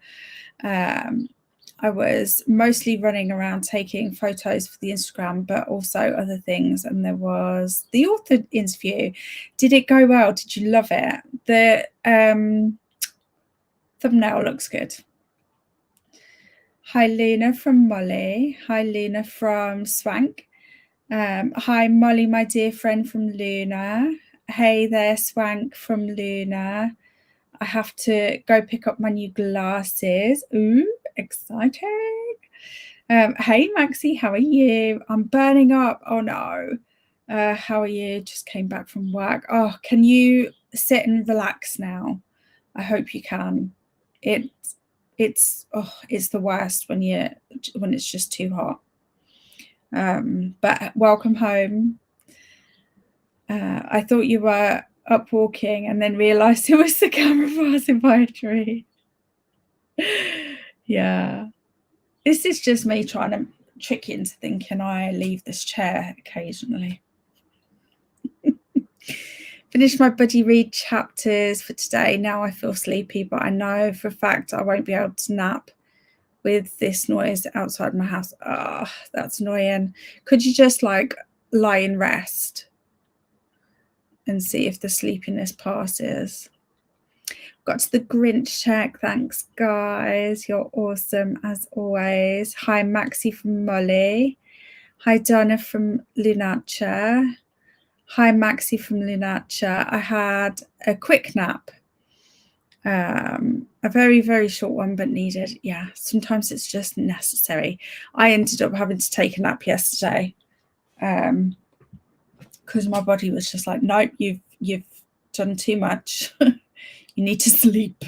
I was mostly running around taking photos for the Instagram, but also other things. And there was the author interview. Did it go well? Did you love it? The thumbnail looks good. Hi, Luna from Molly. Hi, Luna from Swank. Hi, Molly, my dear friend from Luna. Hey there, Swank from Luna. I have to go pick up my new glasses. Ooh, exciting. Hey, Maxie, how are you? I'm burning up. Oh, no. How are you? Just came back from work. Oh, can you sit and relax now? I hope you can. It's the worst when it's just too hot. But welcome home. I thought you were up walking and then realized it was the camera passing by a tree. Yeah, this is just me trying to trick you into thinking I leave this chair occasionally. Finished my buddy read chapters for today. Now I feel sleepy, but I know for a fact I won't be able to nap with this noise outside my house. Oh, that's annoying. Could you just like lie and rest and see if the sleepiness passes? Got to the Grinch check. Thanks, guys. You're awesome as always. Hi, Maxie from Molly. Hi, Donna from Lunacha. Hi, Maxie from Lunacha. I had a quick nap. A very, very short one, but needed. Yeah, sometimes it's just necessary. I ended up having to take a nap yesterday because my body was just like, nope, you've done too much. You need to sleep.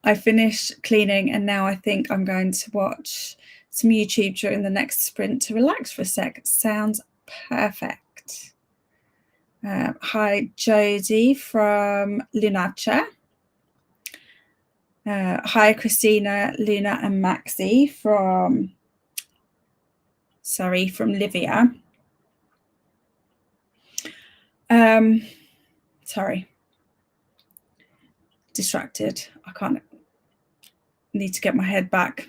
I finished cleaning and now I think I'm going to watch some YouTube during the next sprint to relax for a sec. Sounds perfect. Hi, Jodie from Lunacha. Hi, Christina, Luna and Maxie from Livia. Sorry. Distracted. I need to get my head back.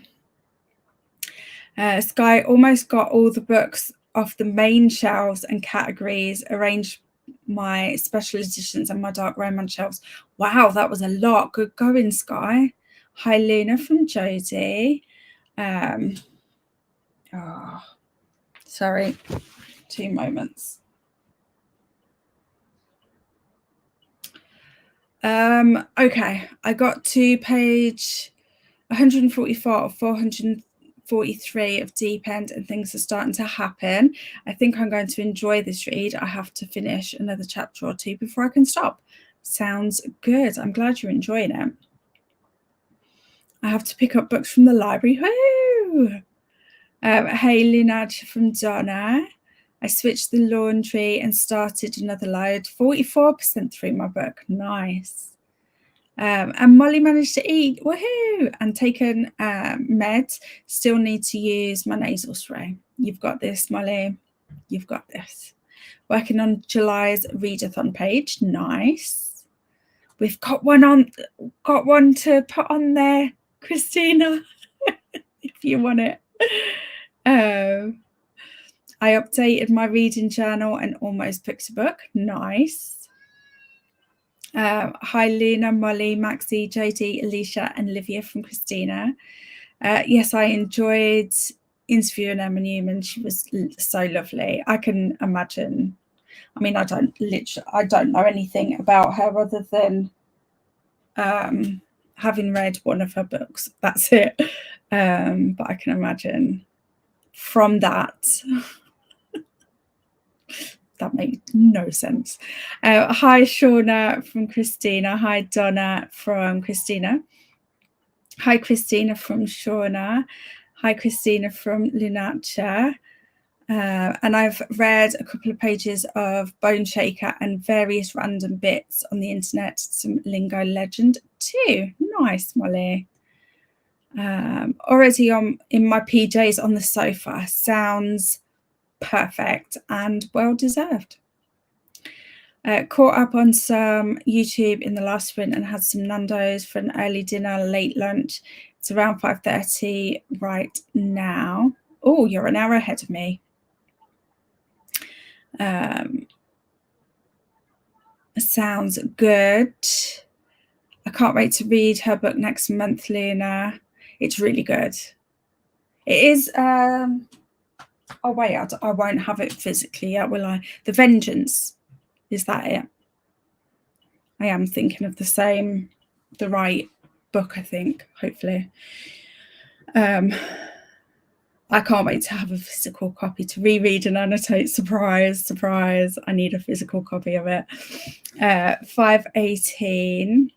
Sky almost got all the books off the main shelves and categories, arranged my special editions and my dark romance shelves. Wow, that was a lot. Good going, Sky. Hi, Luna from Jodie. Sorry, 2 moments. Okay, I got to page 144 of 443 of Deep End and things are starting to happen. I think I'm going to enjoy this read. I have to finish another chapter or 2 before I can stop. Sounds good. I'm glad you're enjoying it. I have to pick up books from the library. Woo! Hey, Lunaj from Donna. I switched the laundry and started another load. 44% through my book. Nice. And Molly managed to eat. Woohoo! And taken meds. Still need to use my nasal spray. You've got this, Molly. You've got this. Working on July's readathon page. Nice. We've got one to put on there, Christina, if you want it. I updated my reading journal and almost picked a book. Nice. Hi, Luna, Molly, Maxie, Jodie, Alicia, and Olivia from Christina. Yes, I enjoyed interviewing Emma Newman. She was so lovely. I can imagine. I mean, I don't know anything about her other than having read one of her books. That's it. But I can imagine from that. That made no sense. Hi, Shauna from Christina. Hi, Donna from Christina. Hi, Christina from Shauna. Hi, Christina from Lunacha. And I've read a couple of pages of Bone Shaker and various random bits on the internet, some lingo legend too. Nice, Molly. Already in my PJs on the sofa. Sounds perfect and well deserved. Caught up on some YouTube in the last sprint and had some Nando's for an early dinner, late lunch. It's around 5:30 right now. Oh, you're an hour ahead of me. Sounds good. I can't wait to read her book next month, Luna. It's really good. It is. Oh wait, I won't have it physically yet, will I? The Vengeance, is that it? I am thinking of the right book, I think, hopefully. I can't wait to have a physical copy to reread and annotate. Surprise, surprise. I need a physical copy of it. 5:18.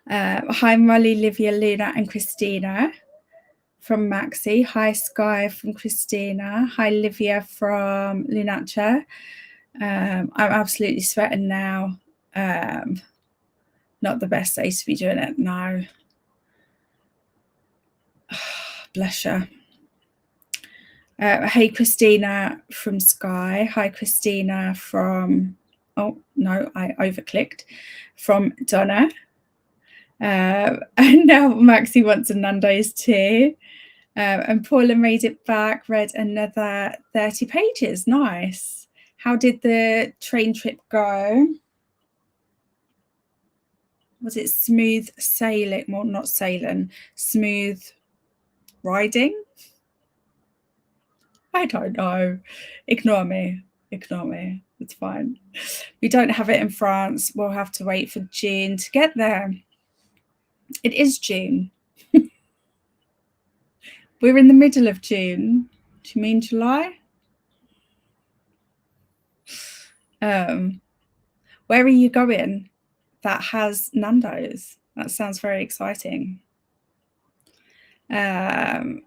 Hi, Molly, Livia, Luna, and Christina from Maxie. Hi, Sky from Christina. Hi, Livia from Lunacha. I'm absolutely sweating now. Not the best day to be doing it now. Bless you. Hey, Christina from Sky. Hi, Christina from... Oh, no, I overclicked. From Donna. And now Maxie wants a Nando's too. And Paula made it back, read another 30 pages. Nice. How did the train trip go? Was it smooth sailing? Well, not sailing. Smooth riding? I don't know. Ignore me. Ignore me. It's fine. We don't have it in France. We'll have to wait for June to get there. It is June. We're in the middle of June. Do you mean July? Where are you going that has Nando's? That sounds very exciting. Ren,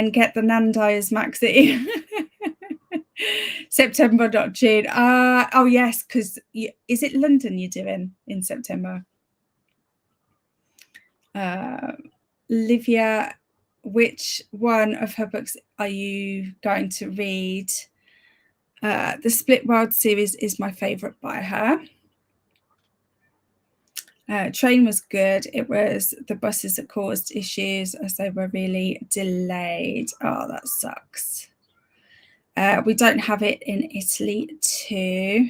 get the Nando's, Maxi. September, not June. Oh yes, because is it London you're doing in September? Livia, which one of her books are you going to read? The Split World series is my favourite by her. Train was good. It was the buses that caused issues as they were really delayed. Oh, that sucks. We don't have it in Italy too.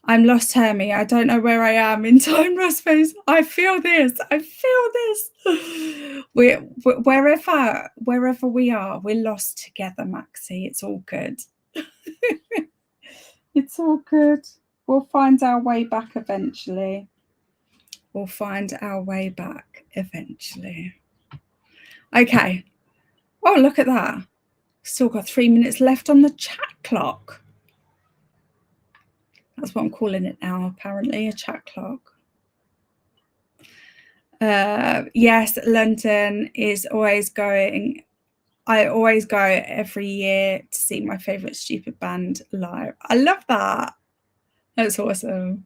I'm lost, Hermie. I don't know where I am in time or space. I feel this. Wherever we are, we're lost together, Maxi. It's all good. It's all good. We'll find our way back eventually. Okay. Oh, look at that. Still got 3 minutes left on the chat clock. That's what I'm calling it now, apparently, a chat clock. Yes, London is always going. I always go every year to see my favourite stupid band live. I love that. That's awesome.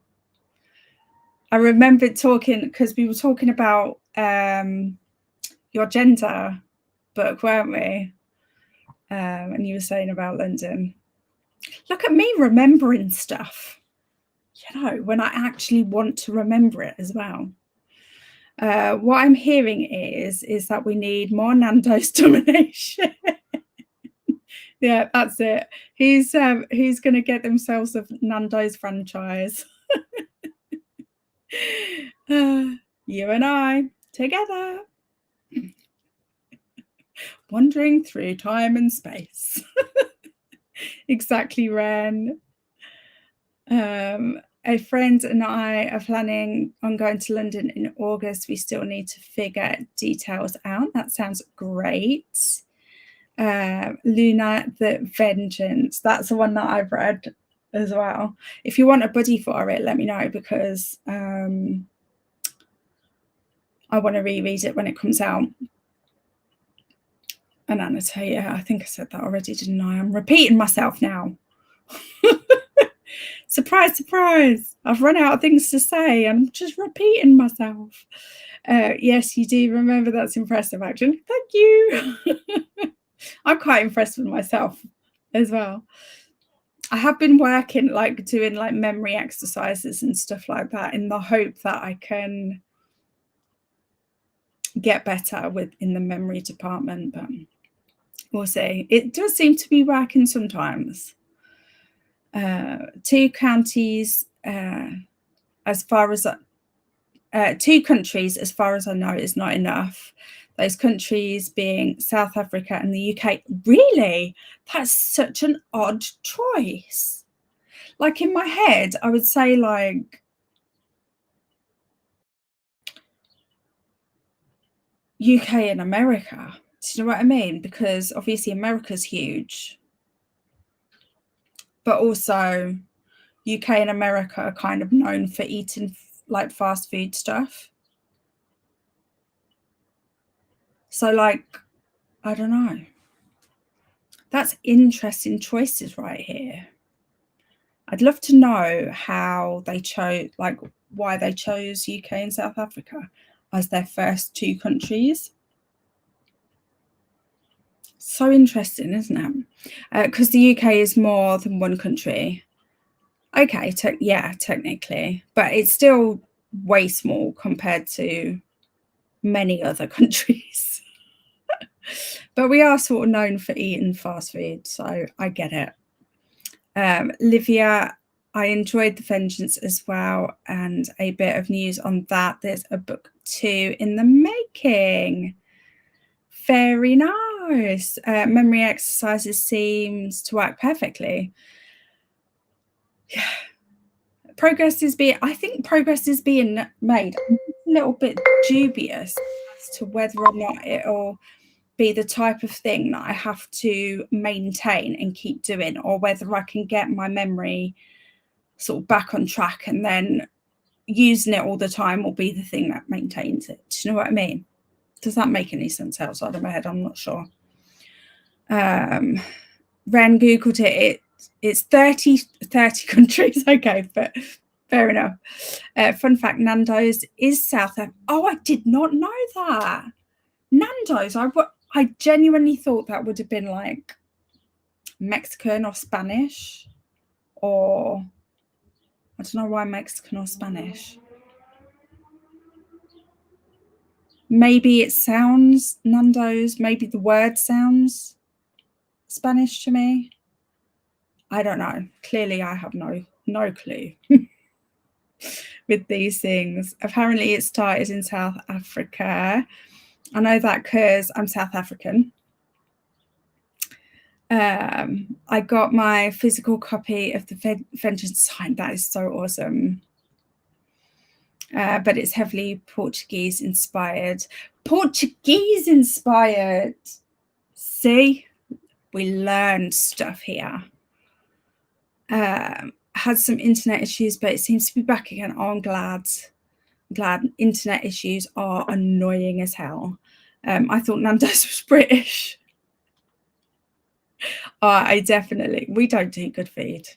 I remember talking, because we were talking about your gender book, weren't we? And you were saying about London. Look at me remembering stuff, you know, when I actually want to remember it as well. What I'm hearing is that we need more Nando's domination. Yeah, that's it. Who's going to get themselves a Nando's franchise? You and I together, wandering through time and space. Exactly, Ren. A friend and I are planning on going to London in August. We still need to figure details out. That sounds great. Luna, the Vengeance. That's the one that I've read as well. If you want a buddy for it, let me know, because I want to reread it when it comes out. And Anita, yeah, I think I said that already, didn't I? I'm repeating myself now. Surprise, surprise. I've run out of things to say. I'm just repeating myself. Yes, you do. Remember, that's impressive, actually. Thank you. I'm quite impressed with myself as well. I have been working, like doing like memory exercises and stuff like that, in the hope that I can get better in the memory department, but we'll see. It does seem to be working sometimes. 2 counties, as far as 2 countries, as far as I know, is not enough. Those countries being South Africa and the UK. Really? That's such an odd choice. Like, in my head, I would say like UK and America. Do you know what I mean? Because obviously America's huge, but also UK and America are kind of known for eating like fast food stuff. So like, I don't know. That's interesting choices right here. I'd love to know how they chose, like why they chose UK and South Africa as their first 2 countries. So interesting, isn't it? Because the UK is more than 1 country. Okay, yeah, technically, but it's still way small compared to many other countries. But we are sort of known for eating fast food, so I get it. Livia, I enjoyed The Vengeance as well, and a bit of news on that. There's a book 2 in the making. Very nice. Memory exercises seems to work perfectly. Yeah. I think progress is being made. I'm a little bit dubious as to whether or not it'll be the type of thing that I have to maintain and keep doing, or whether I can get my memory sort of back on track and then using it all the time will be the thing that maintains it. Do you know what I mean? Does that make any sense outside of my head? I'm not sure. Ren Googled it. It's 30 countries. Okay, but fair enough. Fun fact, Nando's is South Africa. Oh, I did not know that. Nando's, I genuinely thought that would have been like Mexican or Spanish, or I don't know why Mexican or Spanish. Maybe it sounds Nando's, maybe the word sounds Spanish to me. I don't know. Clearly I have no clue with these things. Apparently it started in South Africa. I know that because I'm South African. I got my physical copy of the Vengeance sign. That is so awesome. But it's heavily Portuguese inspired. Portuguese inspired. See, we learned stuff here. Had some internet issues, but it seems to be back again. Oh, I'm glad. Internet issues are annoying as hell. I thought Nando's was British. We don't do good food.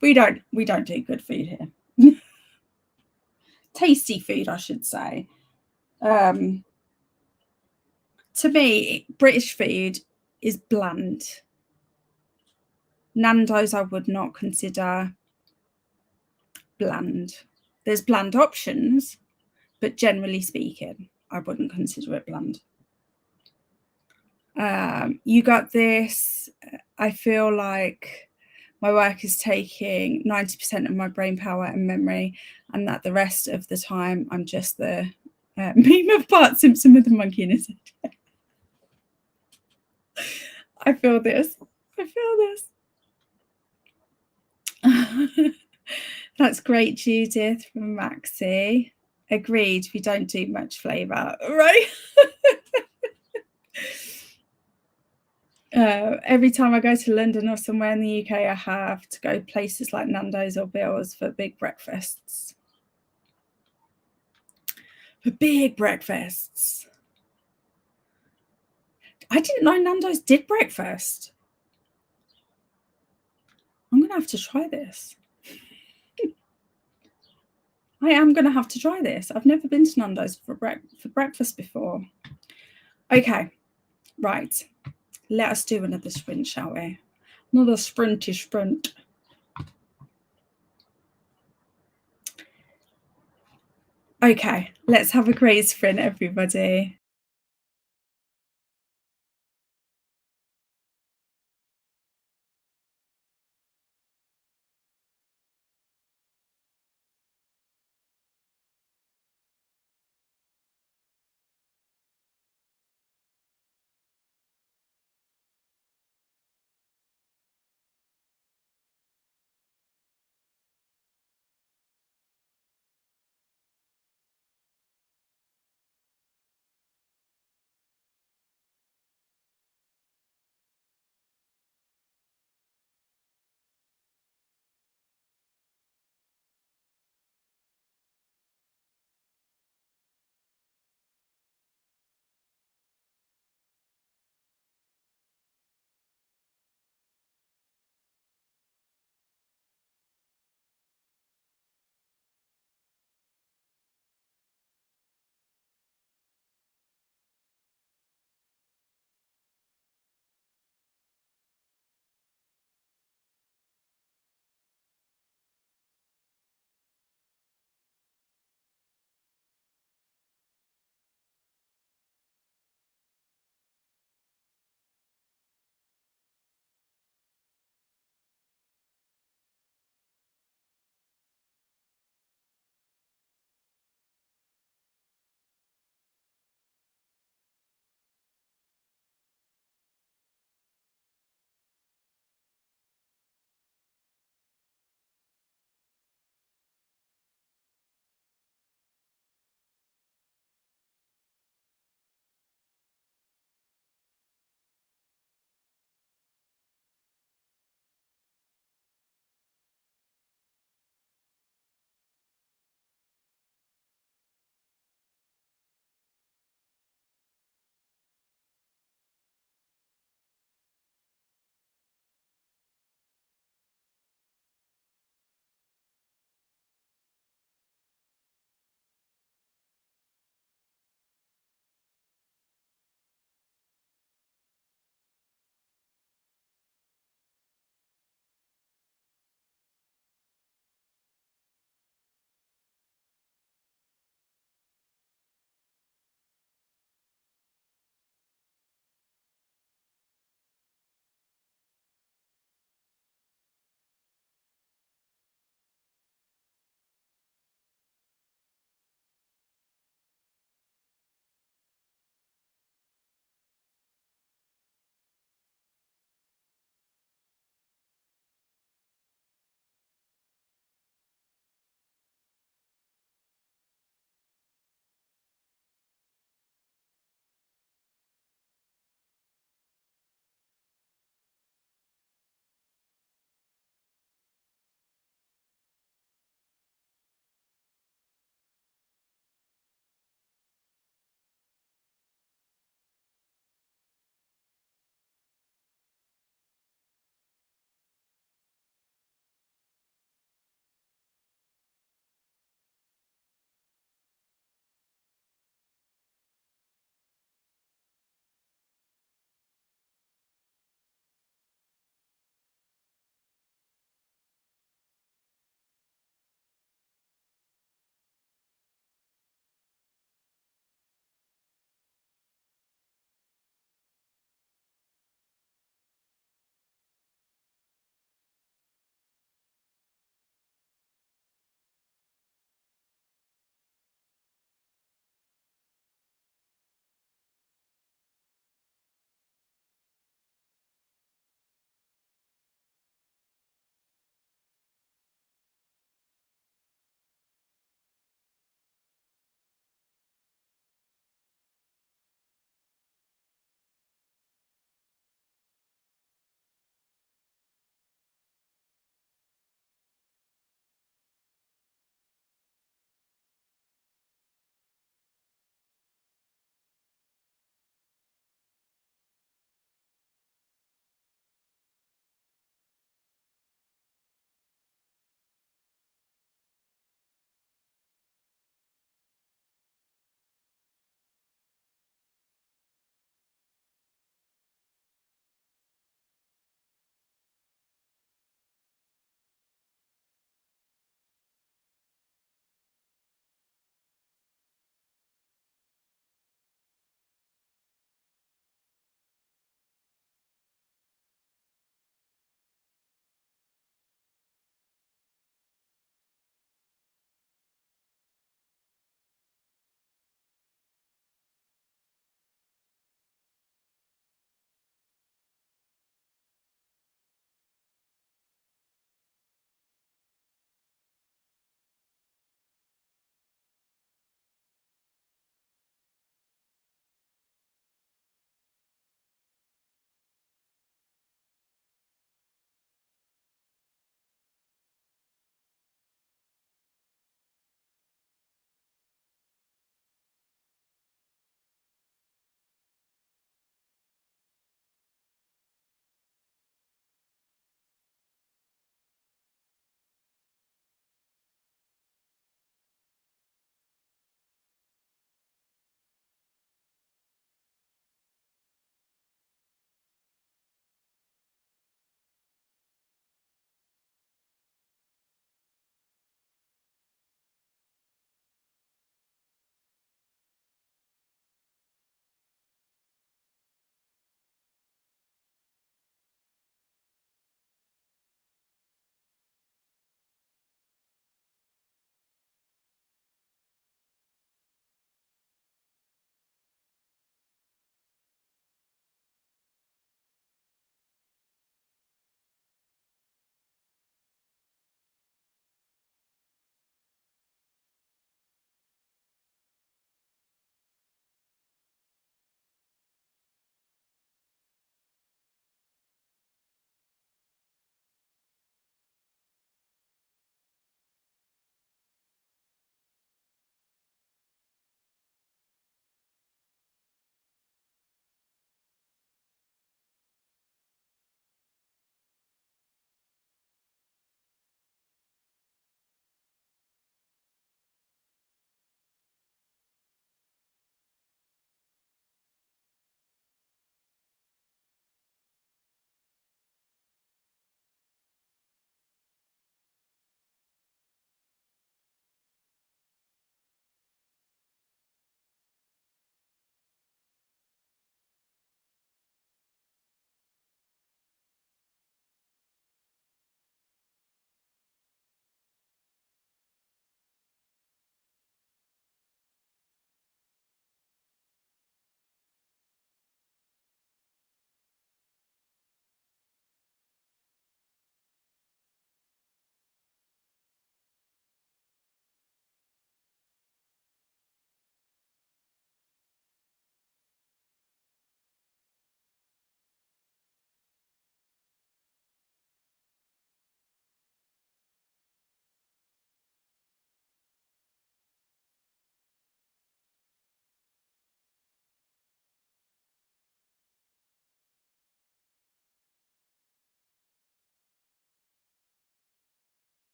we don't do good food here. Tasty food, I should say. To me, British food is bland. Nando's I would not consider bland. There's bland options, but generally speaking, I wouldn't consider it bland. You got this. I feel like my work is taking 90% of my brain power and memory, and that the rest of the time I'm just the meme of Bart Simpson with the monkey in his head. I feel this. That's great, Judith from Maxie. Agreed, we don't do much flavour, right? Every time I go to London or somewhere in the UK, I have to go places like Nando's or Bill's for big breakfasts. I didn't know Nando's did breakfast. I'm going to have to try this. I am going to have to try this. I've never been to Nando's for breakfast before. Okay, right. Let us do another sprint, shall we? Another sprinty sprint. Okay, let's have a great sprint, everybody.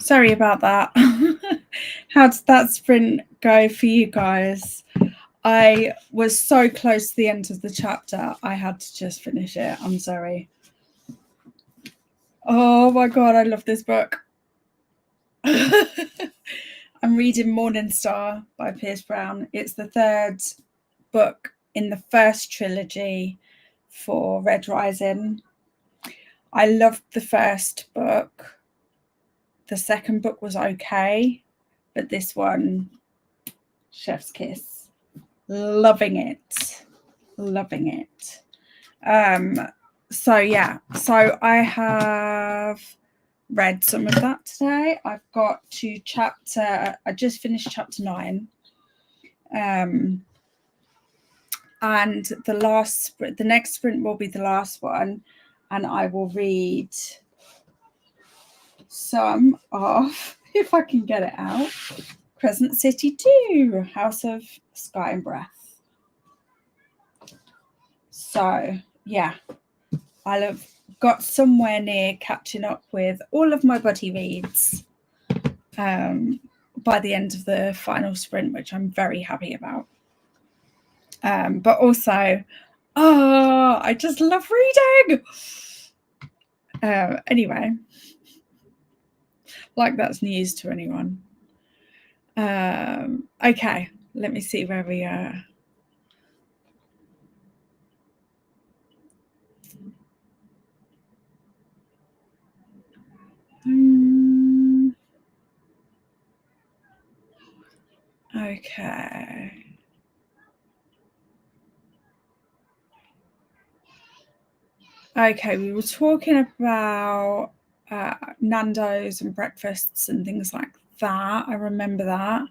Sorry about that. How did that sprint go for you guys? I was so close to the end of the chapter, I had to just finish it. I'm sorry. Oh my God, I love this book. I'm reading Morning Star by Pierce Brown. It's the third book in the first trilogy for Red Rising. I loved the first book. The second book was okay, but this one, chef's kiss. Loving it. Loving it. So yeah, so I have read some of that today. I've got to I just finished chapter 9. And the next sprint will be the last one, and I will read some of, if I can get it out, Crescent City 2, House of Sky and Breath. So yeah, I'll have got somewhere near catching up with all of my buddy reads by the end of the final sprint, which I'm very happy about. But also, I just love reading. Anyway, like that's news to anyone. Okay, let me see where we are. Okay. Okay, we were talking about Nando's and breakfasts and things like that. I remember that.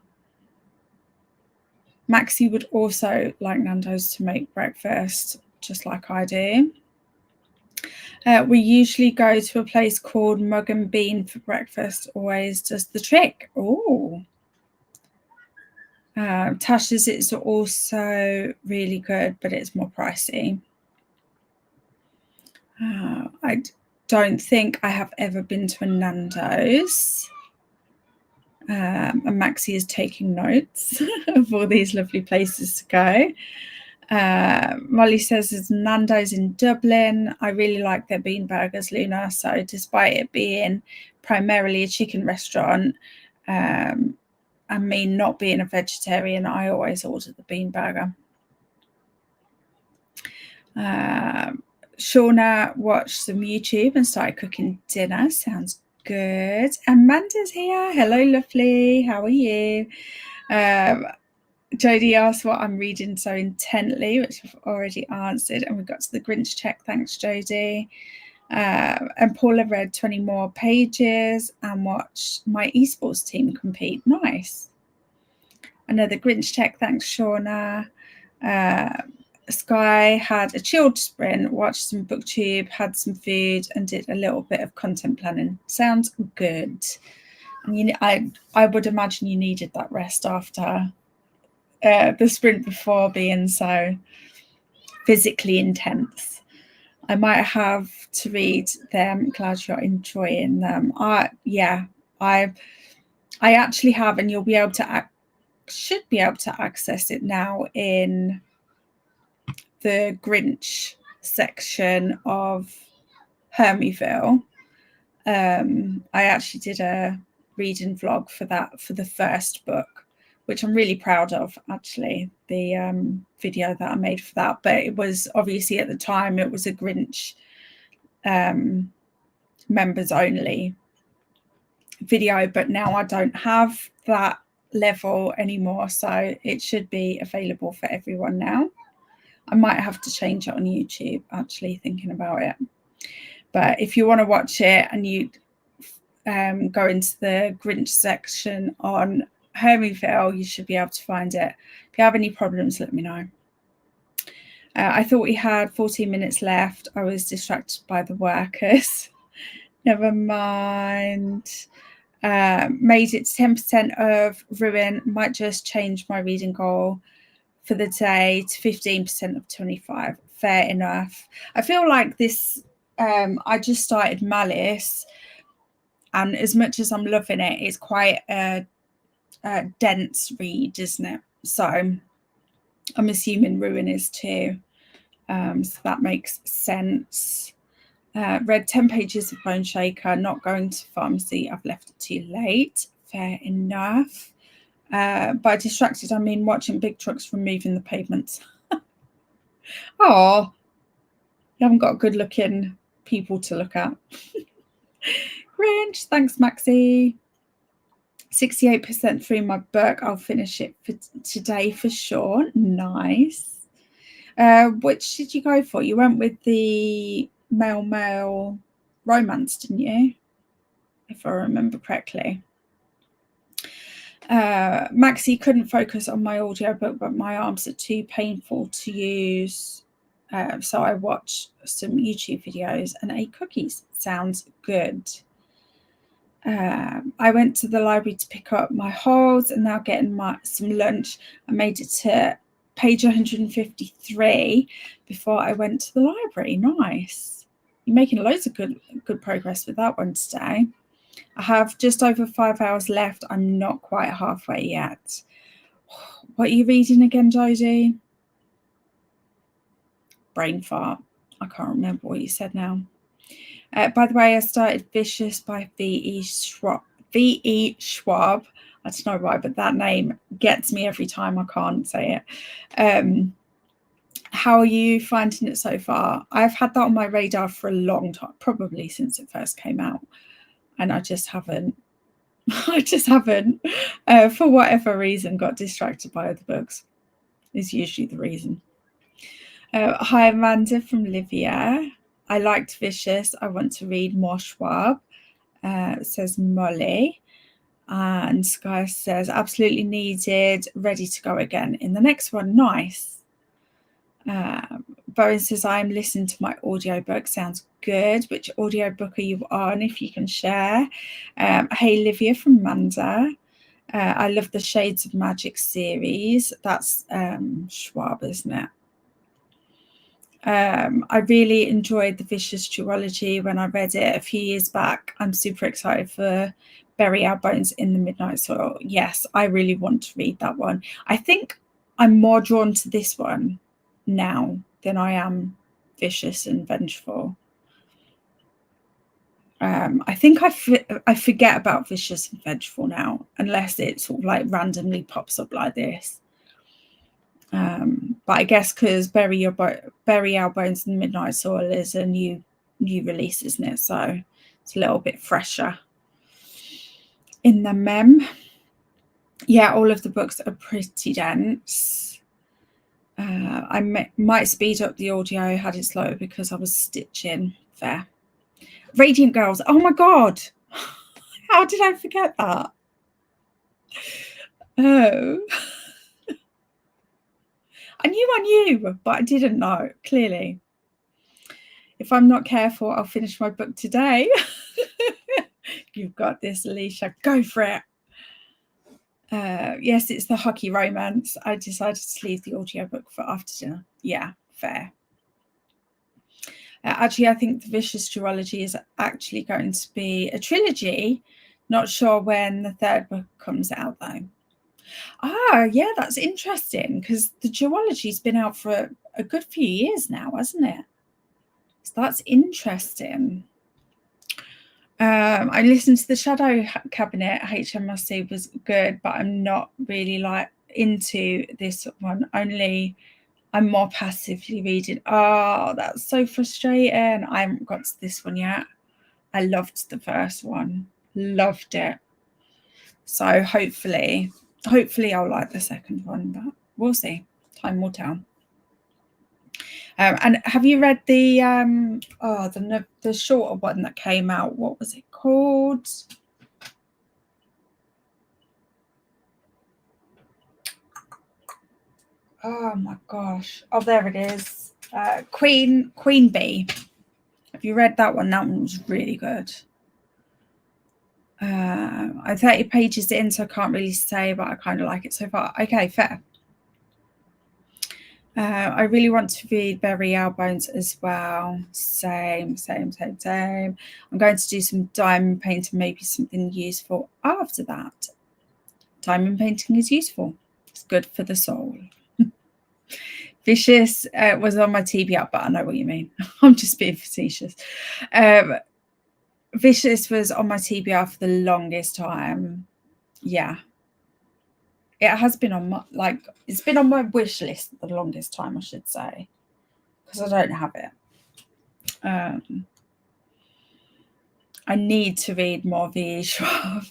Maxie would also like Nando's to make breakfast, just like I do. We usually go to a place called Mug and Bean for breakfast. Always does the trick. Oh. Tasha's is also really good, but it's more pricey. I don't think I have ever been to a Nando's. And Maxie is taking notes of all these lovely places to go. Molly says there's Nando's in Dublin. I really like their bean burgers, Luna. So despite it being primarily a chicken restaurant, and me not being a vegetarian, I always order the bean burger. Shauna watched some YouTube and started cooking dinner. Sounds good. Amanda's here. Hello, lovely. How are you? Jodie asked what I'm reading so intently, which I've already answered. And we got to the Grinch check. Thanks, Jodie. And Paula read 20 more pages and watched my esports team compete. Nice. Another Grinch check. Thanks, Shauna. Sky had a chilled sprint, watched some booktube, had some food, and did a little bit of content planning. Sounds good. And I would imagine you needed that rest after the sprint before being so physically intense. I might have to read them. Glad you're enjoying them. I actually have, and you'll be able to should be able to access it now in the Grinch section of Hermieville. I actually did a reading vlog for that, for the first book, which I'm really proud of, actually, the video that I made for that. But it was obviously, at the time, it was a Grinch members only video, but now I don't have that level anymore, so it should be available for everyone now. I might have to change it on YouTube, actually, thinking about it. But if you want to watch it and you go into the Grinch section on Hermieville, you should be able to find it. If you have any problems, let me know. I thought we had 14 minutes left. I was distracted by the workers. Never mind. Made it to 10% of Ruin. Might just change my reading goal for the day to 15% of 25. Fair enough. I feel like this, I just started Malice, And as much as I'm loving it, it's quite a dense read, isn't it? So I'm assuming Ruin is too. So that makes sense. Read 10 pages of Bone Shaker, not going to pharmacy. I've left it too late. Fair enough. By distracted, I mean watching big trucks removing the pavements. Oh, you haven't got good looking people to look at. Grinch, thanks, Maxie. 68% through my book. I'll finish it for today for sure. Nice. Which did you go for? You went with the male romance, didn't you? If I remember correctly. Maxie couldn't focus on my audiobook, but my arms are too painful to use. So I watched some YouTube videos and ate cookies. Sounds good. I went to the library to pick up my holes and now getting some lunch. I made it to page 153 before I went to the library. Nice. You're making loads of good progress with that one today. I have just over 5 hours left. I'm not quite halfway yet. What are you reading again, Jodie? Brain fart. I can't remember what you said now. By the way, I started Vicious by V.E. Schwab. V.E. Schwab. I don't know why, but that name gets me every time. I can't say it. How are you finding it so far? I've had that on my radar for a long time, probably since it first came out. And I just haven't, for whatever reason, got distracted by other books. Is usually the reason. Hi, Amanda from Livia. I liked Vicious. I want to read more Schwab, says Molly. And Sky says, absolutely needed, ready to go again in the next one. Nice. Bowen says, I'm listening to my audiobook. Sounds good. Which audiobook are you on, if you can share? Hey, Livia from Amanda. I love the Shades of Magic series. That's Schwab, isn't it? I really enjoyed the Vicious duology when I read it a few years back. I'm super excited for Bury Our Bones in the Midnight Soil. Yes, I really want to read that one. I think I'm more drawn to this one now than I am Vicious and Vengeful. I think I forget about Vicious and Vengeful now, unless it sort of like randomly pops up like this. But I guess because Bury Our Bones in the Midnight Soil is a new release, isn't it? So it's a little bit fresher in the mem. Yeah, all of the books are pretty dense. I might speed up the audio, had it slower because I was stitching. Fair. Radiant Girls. Oh my God. How did I forget that? Oh. I knew, but I didn't know, clearly. If I'm not careful, I'll finish my book today. You've got this, Alicia. Go for it. Yes, it's the hockey romance. I decided to leave the audiobook for after dinner. Yeah, fair. Actually, I think the Vicious duology is actually going to be a trilogy. Not sure when the third book comes out, though. Ah, yeah, that's interesting because the duology's been out for a good few years now, hasn't it? So that's interesting. I listened to the Shadow Cabinet. HMRC was good, but I'm not really like into this one. Only I'm more passively reading. Oh, that's so frustrating. I haven't got to this one yet. I loved the first one. Loved it. So hopefully I'll like the second one, but we'll see. Time will tell. And have you read the shorter one that came out? What was it called? Oh my gosh! Oh, there it is. Queen Bee. Have you read that one? That one was really good. I'm 30 pages in, so I can't really say, but I kind of like it so far. Okay, fair. I really want to read Bury Our Bones as well. Same. I'm going to do some diamond painting, maybe something useful after that. Diamond painting is useful. It's good for the soul. Vicious was on my TBR, but I know what you mean. I'm just being facetious. Vicious was on my TBR for the longest time. Yeah. It has been on my, it's been on my wish list for the longest time, I should say, because I don't have it. I need to read more V.E. Schwab.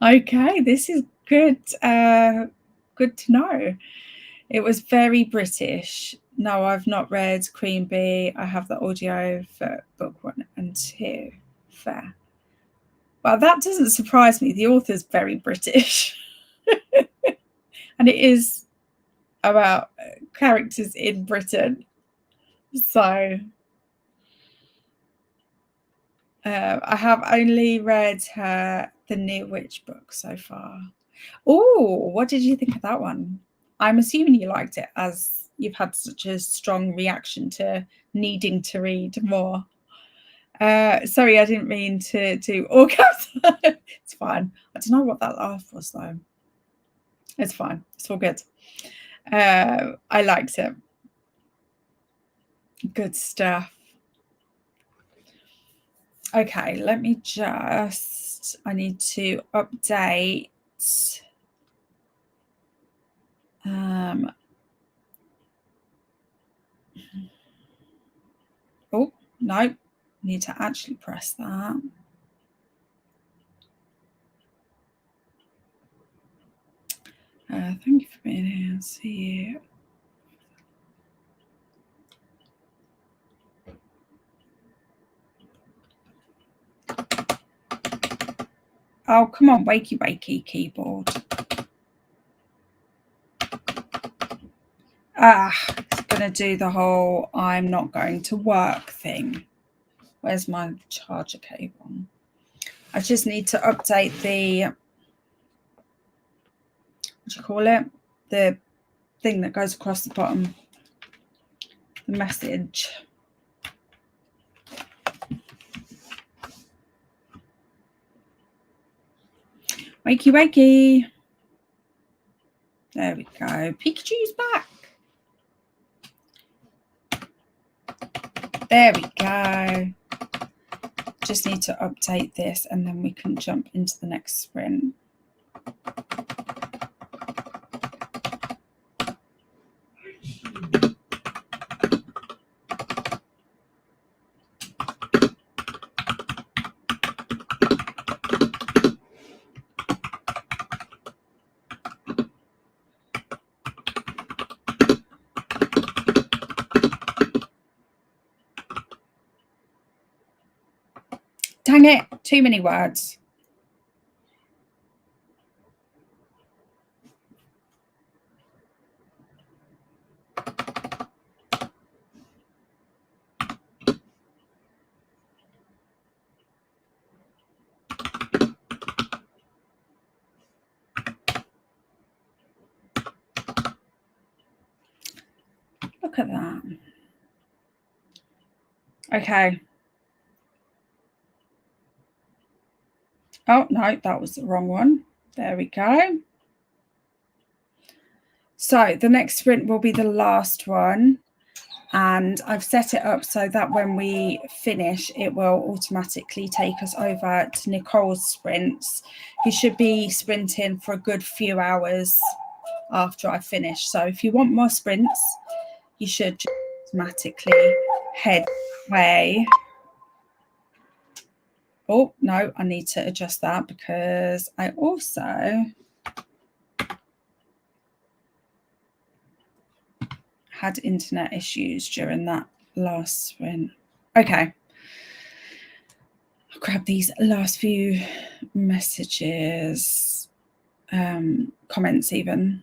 Okay, this is good. Good to know. It was very British. No, I've not read Queen Bee. I have the audio for book 1 and 2. Fair. Well, that doesn't surprise me. The author's very British. And it is about characters in Britain. So I have only read the New Witch book so far. Oh, what did you think of that one? I'm assuming you liked it, as you've had such a strong reaction to needing to read more. Sorry, I didn't mean to do all caps. It's fine. I don't know what that laugh was, though. It's fine. It's all good. I liked it. Good stuff. Okay, let me just, I need to update. Oh, no, need to actually press that. Thank you for being here. See you. Oh, come on, wakey, keyboard. It's going to do the whole I'm not going to work thing. Where's my charger cable? I just need to update the, what do you call it? The thing that goes across the bottom. The message. Wakey. There we go. Pikachu's back. There we go. Just need to update this and then we can jump into the next sprint. Dang it, too many words. Look at that. Okay. Oh, no, that was the wrong one. There we go. So the next sprint will be the last one. And I've set it up so that when we finish, it will automatically take us over to Nicole's sprints, who should be sprinting for a good few hours after I finish. So if you want more sprints, you should just automatically head that way. Oh, no, I need to adjust that because I also had internet issues during that last sprint. Okay. I'll grab these last few messages, comments even.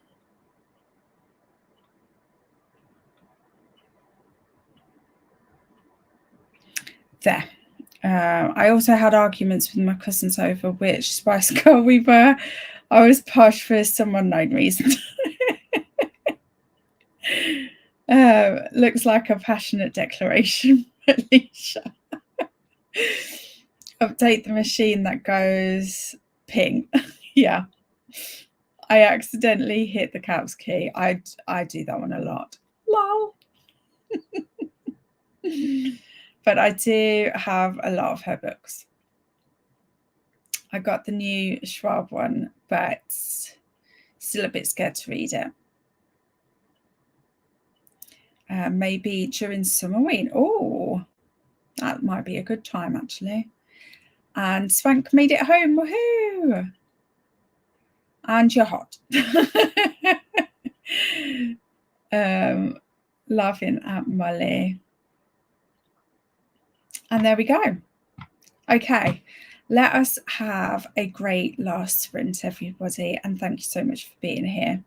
There. I also had arguments with my cousins over which Spice Girl we were. I was posh for some unknown reason. Looks like a passionate declaration, Alicia. Update the machine that goes ping. Yeah. I accidentally hit the caps key. I do that one a lot. Lol. But I do have a lot of her books. I got the new Schwab one, but still a bit scared to read it. Maybe during summer week. Oh, that might be a good time, actually. And Swank made it home. Woohoo! And you're hot. Laughing at Molly. And there we go. Okay, let us have a great last sprint, everybody. And thank you so much for being here.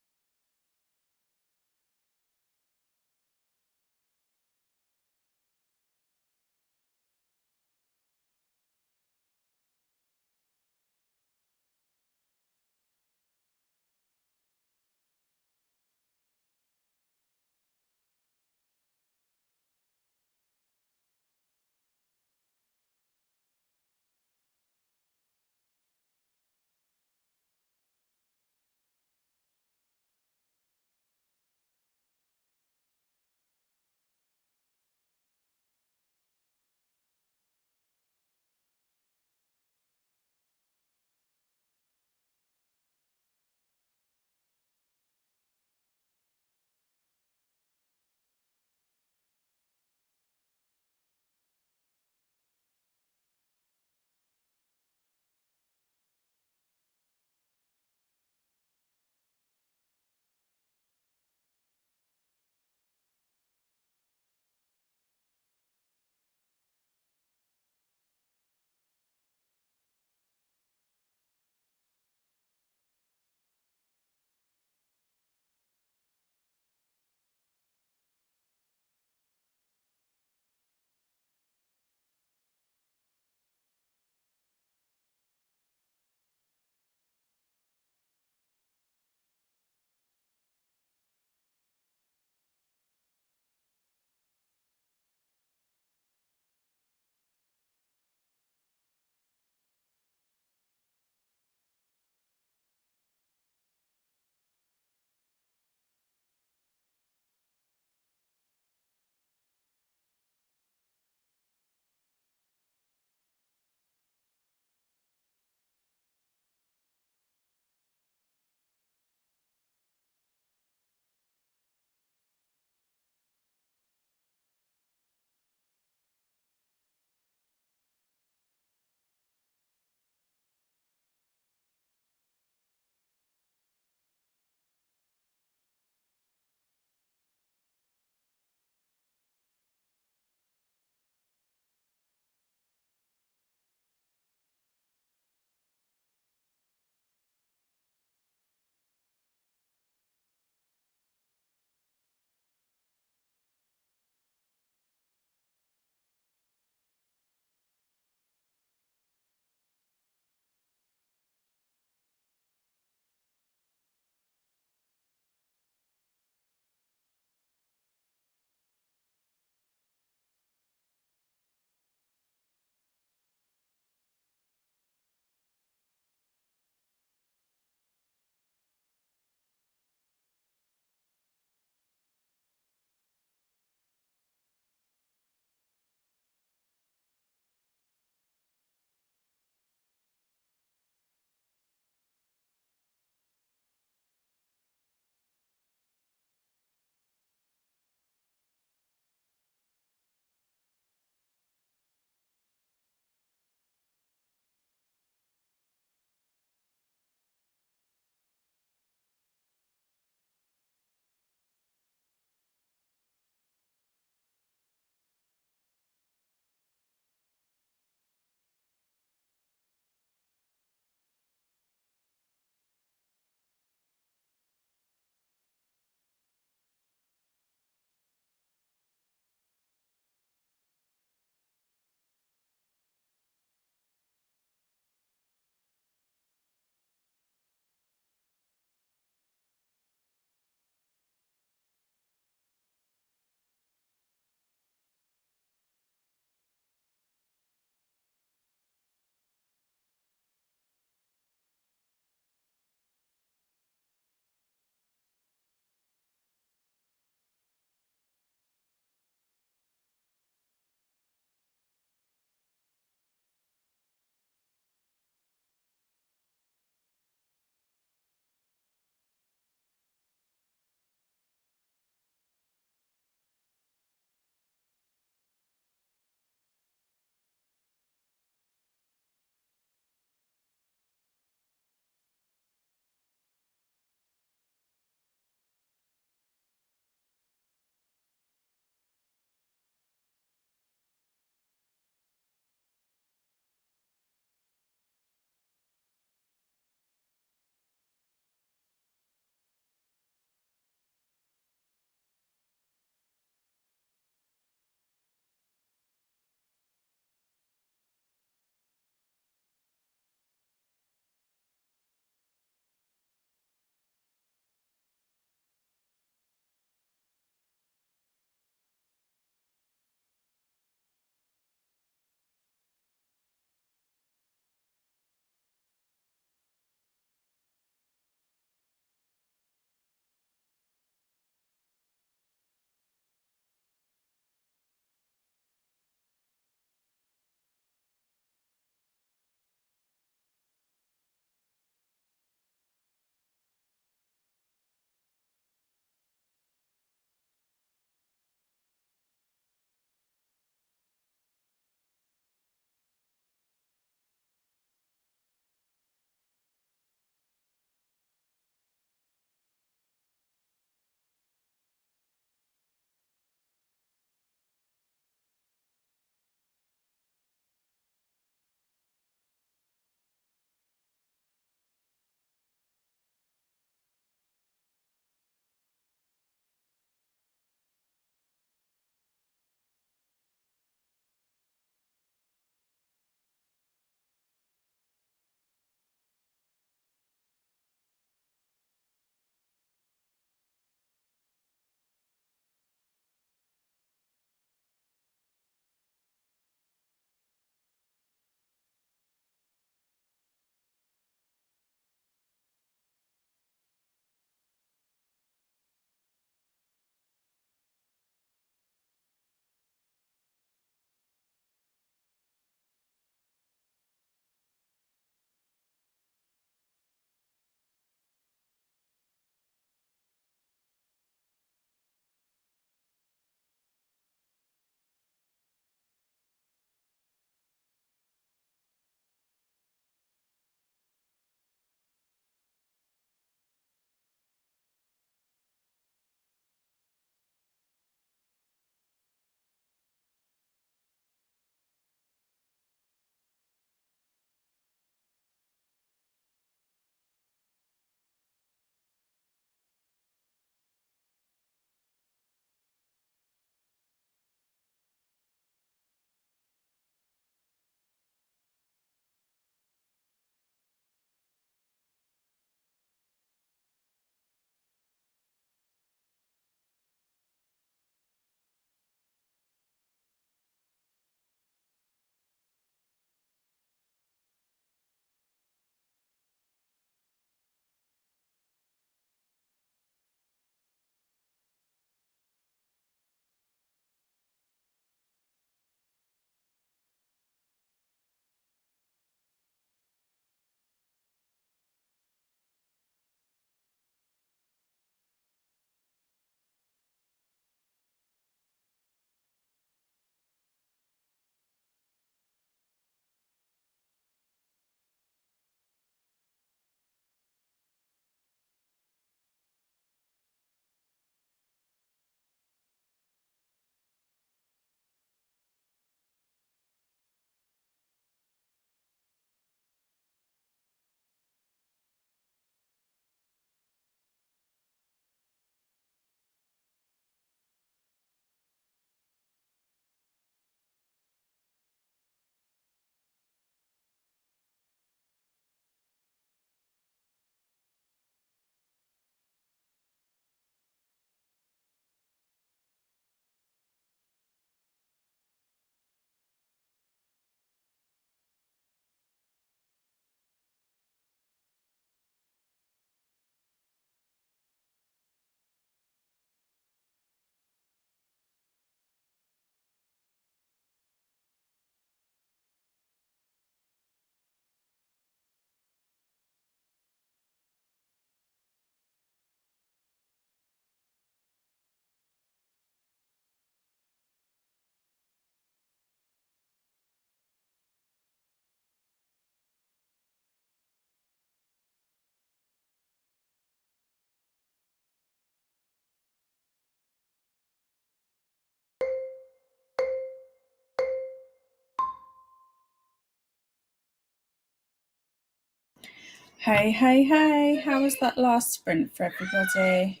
Hey, hey, hey, how was that last sprint for everybody?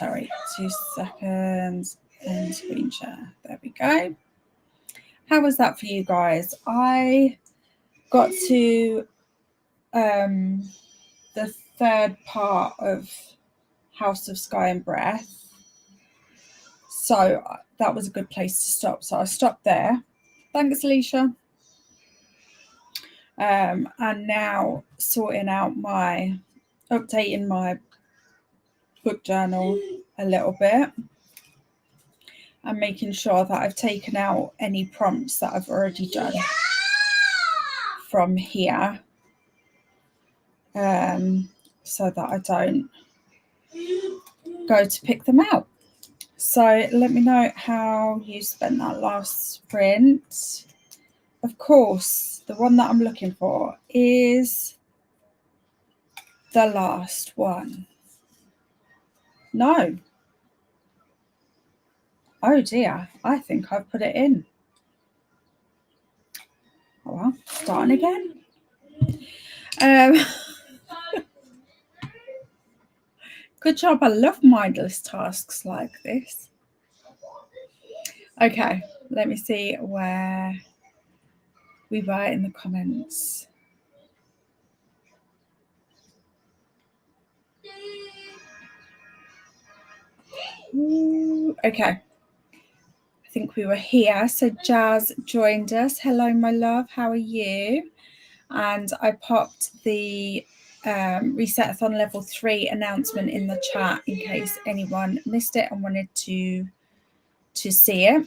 Sorry, 2 seconds and screen share. There we go. How was that for you guys? I got to the third part of House of Sky and Breath. So that was a good place to stop. So I stopped there. Thanks, Alicia. And now sorting out updating my book journal a little bit and making sure that I've taken out any prompts that I've already done from here, so that I don't go to pick them out. So let me know how you spent that last sprint. Of course, the one that I'm looking for is the last one. No. Oh dear, I think I've put it in. Oh well, starting again. Good job. I love mindless tasks like this. Okay, let me see where we were in the comments. Ooh, okay. I think we were here. So Jazz joined us. Hello, my love. How are you? And I popped the Reset-athon level 3 announcement in the chat in case anyone missed it and wanted to see it.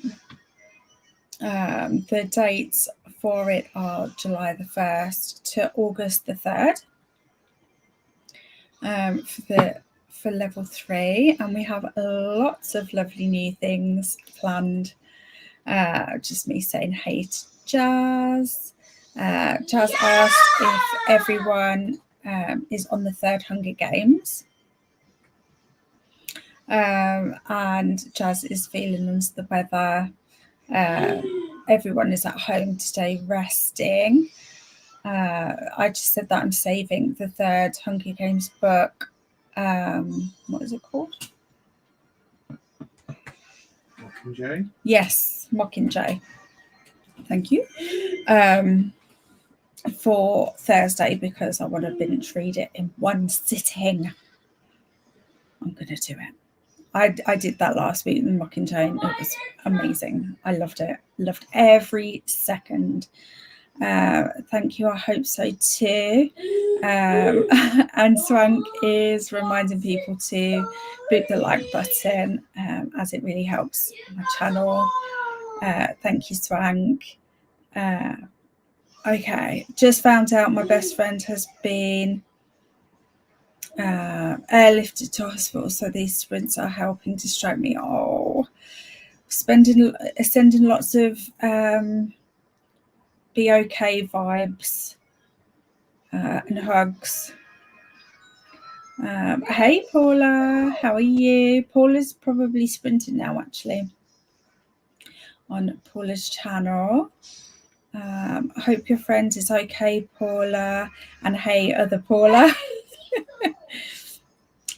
The dates for it are July the 1st to August the 3rd for level 3, and we have lots of lovely new things planned. Just me saying hey to Jazz. Jazz asked if everyone is on the 3rd Hunger Games. And Jazz is feeling under the weather. Everyone is at home today resting. I just said that I'm saving the 3rd Hunger Games book. What is it called? Mockingjay? Yes, Mockingjay. Thank you. For Thursday, because I want to binge read it in one sitting. I'm going to do it. I did that last week in Mockingjay. It was amazing. I loved it. Loved every second. Thank you. I hope so too. And Swank is reminding people to boot the like button, as it really helps my channel. Thank you, Swank. Okay, just found out my best friend has been airlifted to hospital, so these sprints are helping distract me. Oh, sending lots of be okay vibes and hugs. Hey Paula, how are you? Paula's probably sprinting now, actually, on Paula's channel. I hope your friend is okay, Paula, and hey other Paula.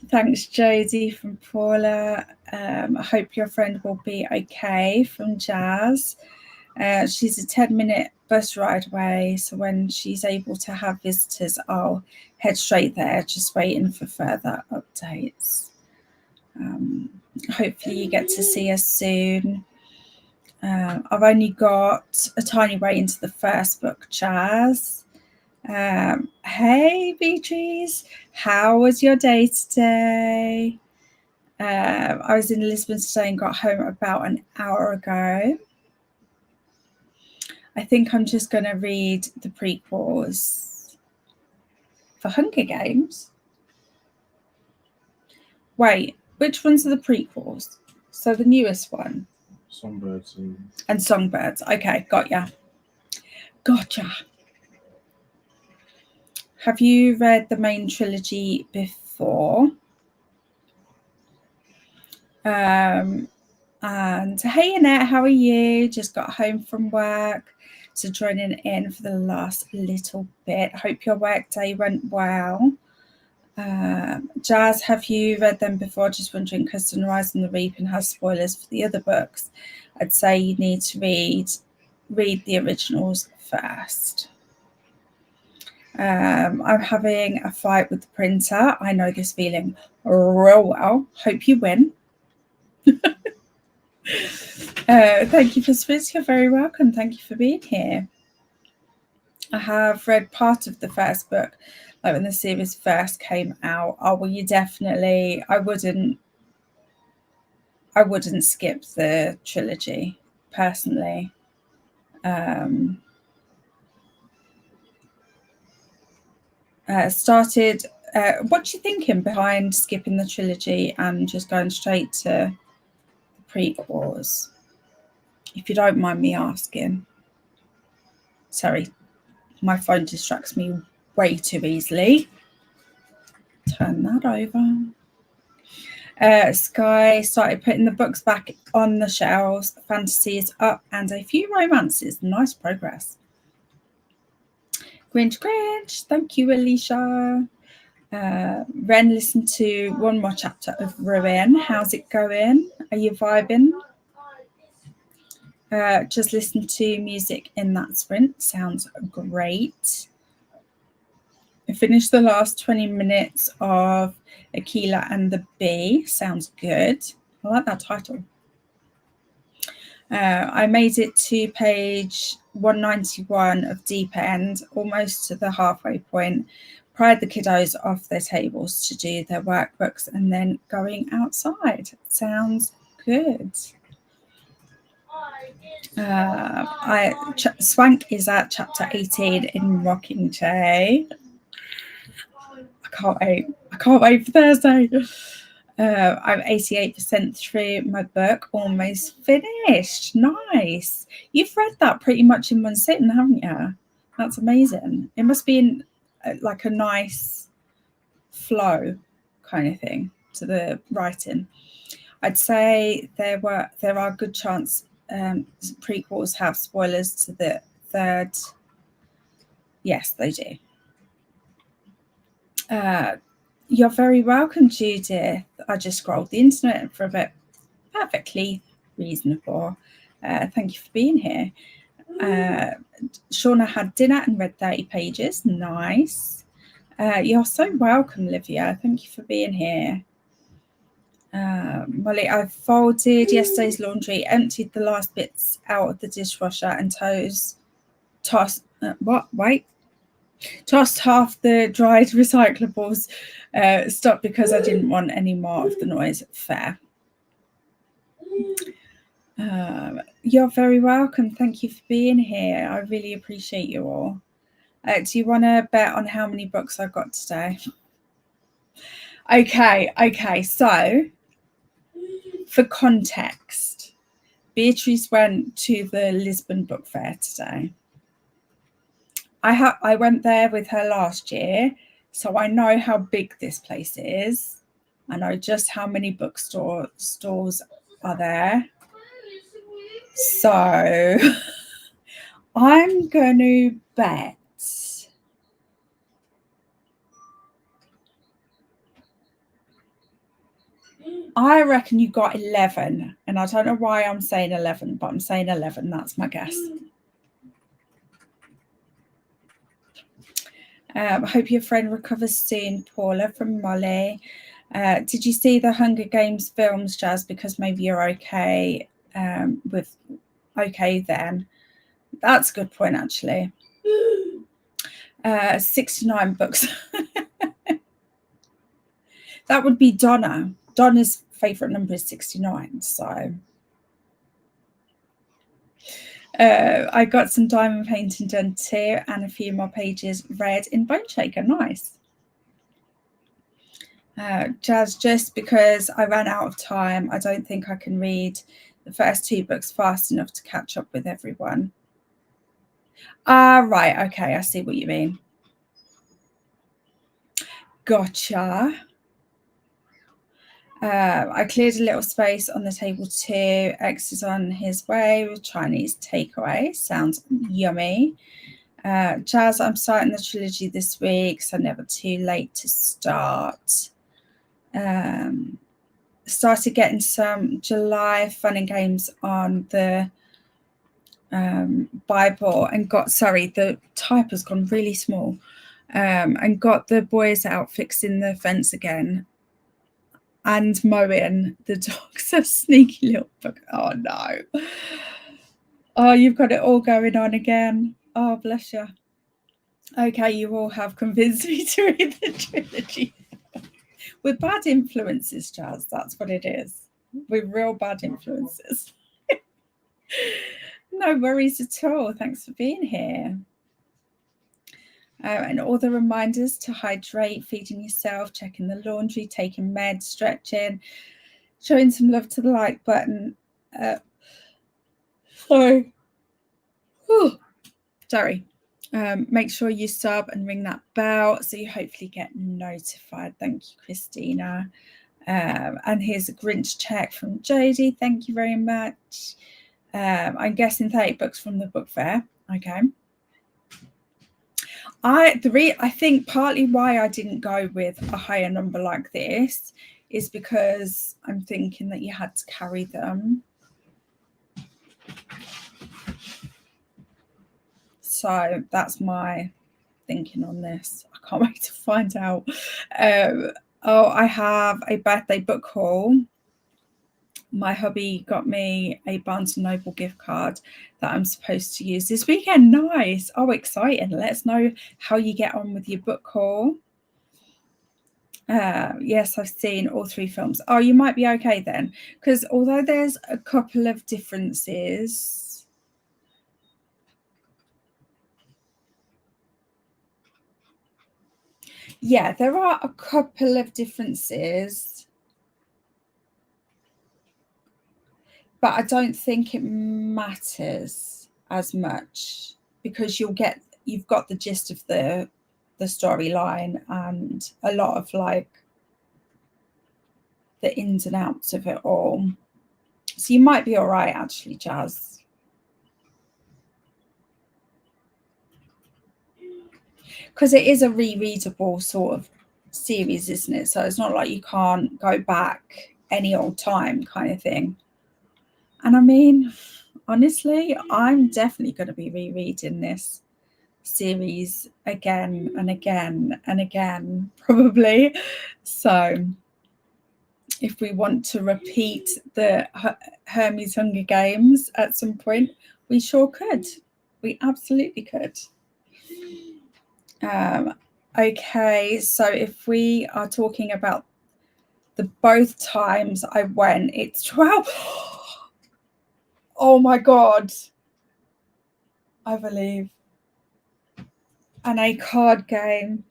Thanks, Jodie, from Paula. I hope your friend will be okay, from Jazz. She's a 10-minute bus ride away, so when she's able to have visitors, I'll head straight there, just waiting for further updates. Hopefully you get to see her soon. I've only got a tiny way into the first book, Jazz. Hey Beatriz, how was your day today? I was in Lisbon today and got home about an hour ago. I think I'm just going to read the prequels for Hunger Games. Wait, which ones are the prequels? So the newest one? Songbirds and Songbirds. Okay, got ya. Gotcha. Have you read the main trilogy before? And hey Annette, how are you? Just got home from work, so joining in for the last little bit. Hope your work day went well. Jazz, have you read them before? Just wondering, because Sunrise and the Reaping has spoilers for the other books. I'd say you need to read the originals first. I'm having a fight with the printer. I know this feeling real well. Hope you win. Thank you for Swizz. You're very welcome. Thank you for being here. I have read part of the first book, like when the series first came out. Oh, well, you definitely. I wouldn't skip the trilogy personally. Started. What you thinking behind skipping the trilogy and just going straight to the prequels? If you don't mind me asking. Sorry, my phone distracts me way too easily. Turn that over. Sky started putting the books back on the shelves. Fantasy is up and a few romances. Nice progress. Grinch. Thank you, Alicia. Ren listened to one more chapter of Ruin. How's it going? Are you vibing? Just listen to music in that sprint. Sounds great. I finished the last 20 minutes of Aquila and the Bee. Sounds good. I like that title. I made it to page 191 of Deep End, almost to the halfway point. Pried the kiddos off their tables to do their workbooks and then going outside. Sounds good. Swank is at chapter 18 in Rocking-Chair. I can't wait for Thursday. I'm 88% through my book, almost finished. Nice. You've read that pretty much in one sitting, haven't you? That's amazing. It must be in like a nice flow kind of thing to the writing. I'd say there are good chance prequels have spoilers to the third. Yes, they do. You're very welcome, Judith. I just scrolled the internet for a bit. Perfectly reasonable. Thank you for being here. Shauna had dinner and read 30 pages. Nice. You're so welcome, Livia. Thank you for being here. Molly, I folded yesterday's laundry, emptied the last bits out of the dishwasher and tossed half the dried recyclables. Stopped because I didn't want any more of the noise. Fair. You're very welcome. Thank you for being here. I really appreciate you all. Do you want to bet on how many books I've got today? Okay. So, for context, Beatriz went to the Lisbon Book Fair today. I went there with her last year, so I know how big this place is. I know just how many stores are there. So I'm going to bet I reckon you got 11, and I don't know why I'm saying 11, but I'm saying 11. That's my guess. I hope your friend recovers soon, Paula from Molly. Did you see the Hunger Games films, Jazz? Because maybe you're okay with okay then. That's a good point, actually. 69 books. That would be Donna. Donna's favourite number is 69, so... I got some diamond painting done too and a few more pages read in Bone Shaker. Nice. Jazz, just because I ran out of time, I don't think I can read the first 2 books fast enough to catch up with everyone. Right. Okay, I see what you mean. Gotcha. I cleared a little space on the table too. X is on his way with Chinese takeaway. Sounds yummy. Jazz, I'm starting the trilogy this week, so never too late to start. Started getting some July fun and games on the Bible and got, sorry, the type has gone really small, and got the boys out fixing the fence again and mowing the dogs. A sneaky little bug. Oh no. Oh, you've got it all going on again. Oh, bless you. Okay, you all have convinced me to read the trilogy. With bad influences, Jazz, that's what it is. With real bad influences. No worries at all. Thanks for being here. And all the reminders to hydrate, feeding yourself, checking the laundry, taking meds, stretching, showing some love to the like button. Sorry. Make sure you sub and ring that bell so you hopefully get notified. Thank you, Christina. And here's a Grinch check from Jodie. Thank you very much. I'm guessing 30 books from the book fair. Okay. I think partly why I didn't go with a higher number like this is because I'm thinking that you had to carry them. So that's my thinking on this. I can't wait to find out. I have a birthday book haul. My hubby got me a Barnes & Noble gift card that I'm supposed to use this weekend. Nice. Oh, exciting. Let us know how you get on with your book haul. Yes, I've seen all 3 films. Oh, you might be okay then, because although there's a couple of differences, yeah, there are a couple of differences, but I don't think it matters as much because you've got the gist of the storyline and a lot of like the ins and outs of it all. So you might be all right, actually, Jazz. Because it is a rereadable sort of series, isn't it? So it's not like you can't go back any old time kind of thing. And I mean, honestly, I'm definitely going to be rereading this series again and again and again, probably. So if we want to repeat the Hermie's Hunger Games at some point, we sure could. We absolutely could. Okay, so if we are talking about the both times I went, it's 12. Oh my God. I believe. And a card game.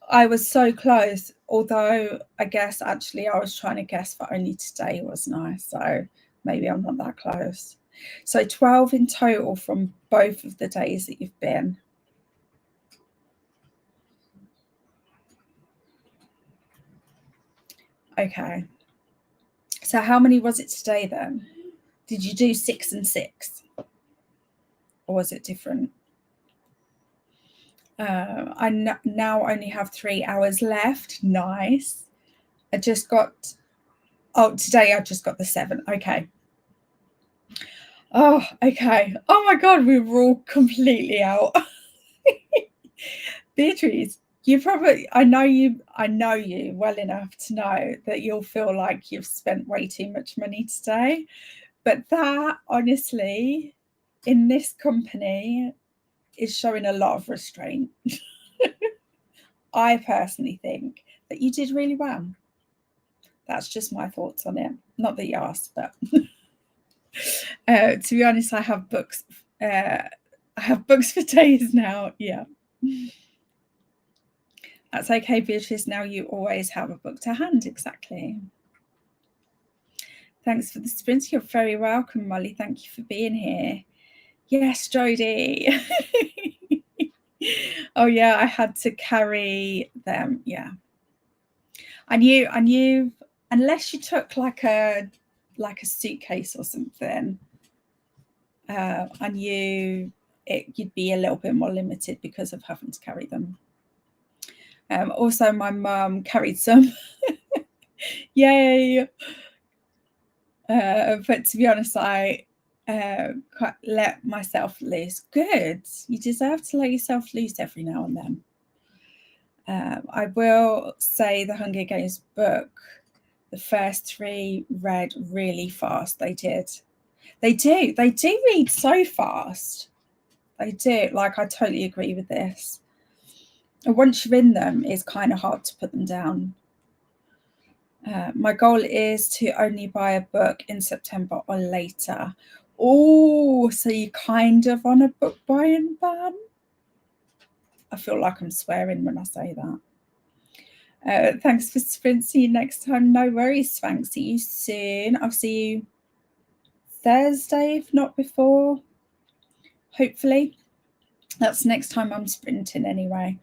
I was so close, although I guess actually I was trying to guess for only today, wasn't I? So maybe I'm not that close. So 12 in total from both of the days that you've been. Okay. So how many was it today then? Did you do 6 and 6? Or was it different? I now only have 3 hours left. Nice. I just got, today I just got the 7. Okay. Oh, okay. Oh my God, we were all completely out. Beatriz, I know you well enough to know that you'll feel like you've spent way too much money today. But that, honestly, in this company, is showing a lot of restraint. I personally think that you did really well. That's just my thoughts on it. Not that you asked, but to be honest, I have books. I have books for days now. Yeah. That's okay, Beatrice. Now you always have a book to hand. Exactly. Thanks for the sprint. You're very welcome, Molly. Thank you for being here. Yes, Jodie. Oh yeah, I had to carry them. Yeah. And you unless you took like a suitcase or something, and you'd be a little bit more limited because of having to carry them. Also, my mum carried some. Yay! But to be honest, I let myself loose. Good. You deserve to let yourself loose every now and then. I will say the Hunger Games book, the first 3 read really fast. They did. They do read so fast. They do. Like, I totally agree with this. And once you're in them, it's kind of hard to put them down. My goal is to only buy a book in September or later. Oh, so you're kind of on a book buying ban? I feel like I'm swearing when I say that. Thanks for Sprint. See you next time. No worries, Swank. See you soon. I'll see you Thursday, if not before. Hopefully. That's next time I'm sprinting anyway.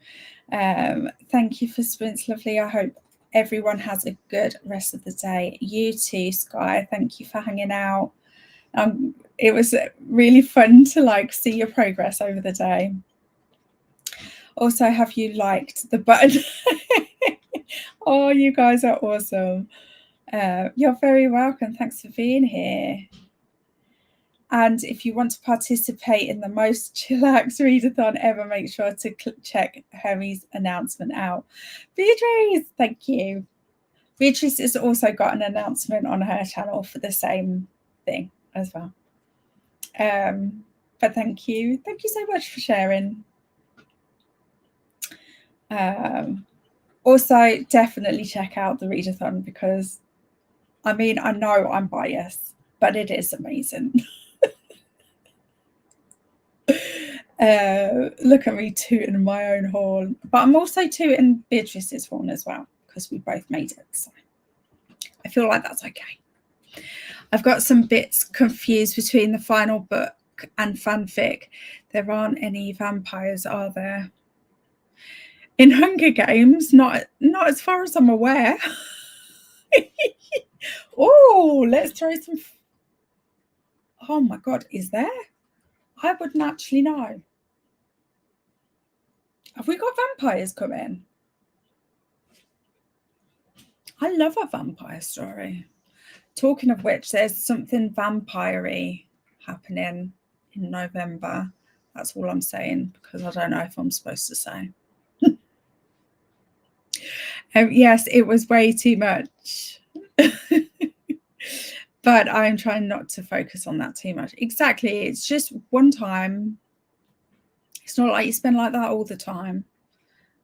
Thank you for Sprints, lovely. I hope everyone has a good rest of the day. You too, Sky. Thank you for hanging out. It was really fun to see your progress over the day. Also, have you liked the button? Oh, you guys are awesome. You're very welcome. Thanks for being here. And if you want to participate in the most chillax readathon ever, make sure to check Hermie's announcement out. Beatriz, thank you. Beatriz has also got an announcement on her channel for the same thing as well. But thank you. Thank you so much for sharing. Also, definitely check out the readathon because, I mean, I know I'm biased, but it is amazing. Look at me tooting my own horn, but I'm also tooting Beatrice's horn as well because we both made it, so I feel like that's okay. I've got some bits confused between the final book and fanfic. There aren't any vampires, are there? In Hunger Games, not as far as I'm aware. Oh, let's try some. Oh my God, is there? I wouldn't actually know. Have we got vampires coming? I love a vampire story. Talking of which, there's something vampire-y happening in November. That's all I'm saying because I don't know if I'm supposed to say. Yes, it was way too much. But I'm trying not to focus on that too much. Exactly. It's just one time. It's not like you spend like that all the time.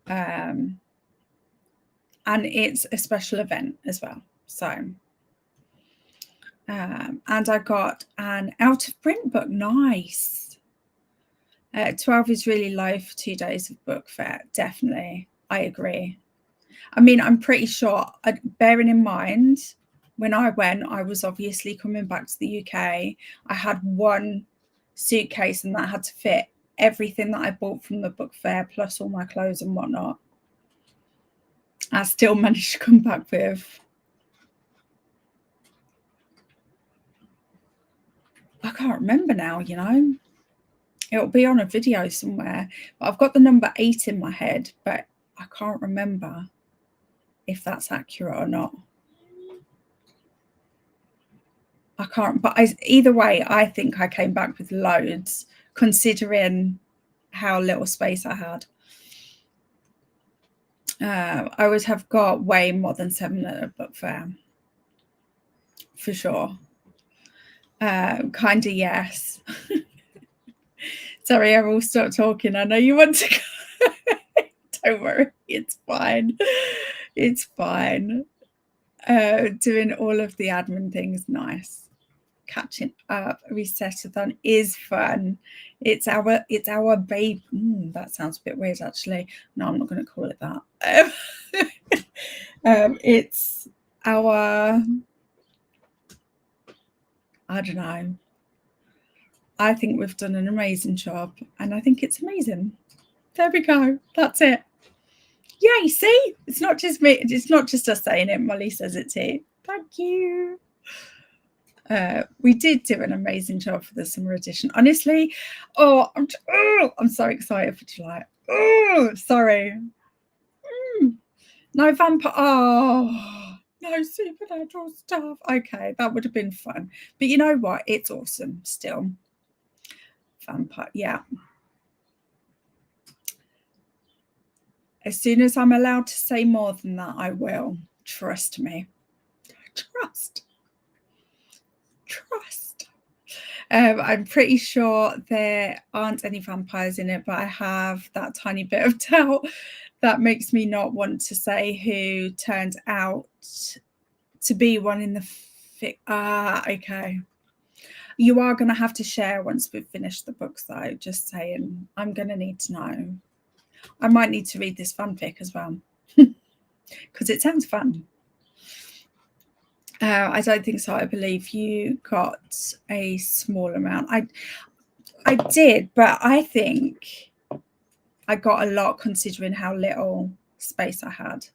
And it's a special event as well. So, and I got an out of print book. Nice. 12 is really low for 2 days of book fair. Definitely. I agree. I mean, I'm pretty sure, bearing in mind, when I went, I was obviously coming back to the UK. I had one suitcase and that had to fit everything that I bought from the book fair, plus all my clothes and whatnot. I still managed to come back with, I can't remember now, you know. It'll be on a video somewhere. But I've got the number 8 in my head, but I can't remember if that's accurate or not. I can't, but either way, I think I came back with loads, considering how little space I had. I would have got way more than 7 at a book fair, for sure. Kind of, yes. Sorry, I will stop talking. I know you want to go. Don't worry, it's fine. It's fine. Doing all of the admin things, nice. Catching up. Reset-athon is fun. It's our babe. That sounds a bit weird, actually. No, I'm not going to call it that. It's our, I don't know. I think we've done an amazing job, and I think it's amazing. There we go. That's it. Yay! See, it's not just me. It's not just us saying it. Molly says it too. Thank you. We did do an amazing job for the summer edition. Honestly, I'm so excited for July. Oh, sorry. No vampire. Oh, no supernatural stuff. Okay, that would have been fun. But you know what? It's awesome still. Vampire, yeah. As soon as I'm allowed to say more than that, I will. Trust me. Trust. I'm pretty sure there aren't any vampires in it, but I have that tiny bit of doubt that makes me not want to say who turned out to be one in the okay. You are going to have to share once we've finished the books, though. Just saying, I'm going to need to know. I might need to read this fanfic as well because it sounds fun. I don't think so. I believe you got a small amount. I did, but I think I got a lot considering how little space I had.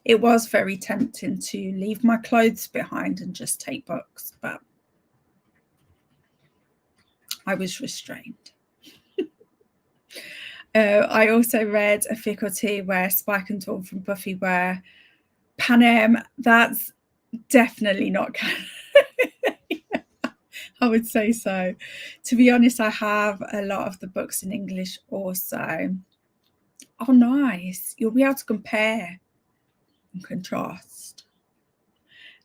It was very tempting to leave my clothes behind and just take books, but I was restrained. I also read a fic or two where Spike and Dawn from Buffy were Panem. That's definitely not canon. I would say so. To be honest, I have a lot of the books in English also. Oh, nice. You'll be able to compare and contrast.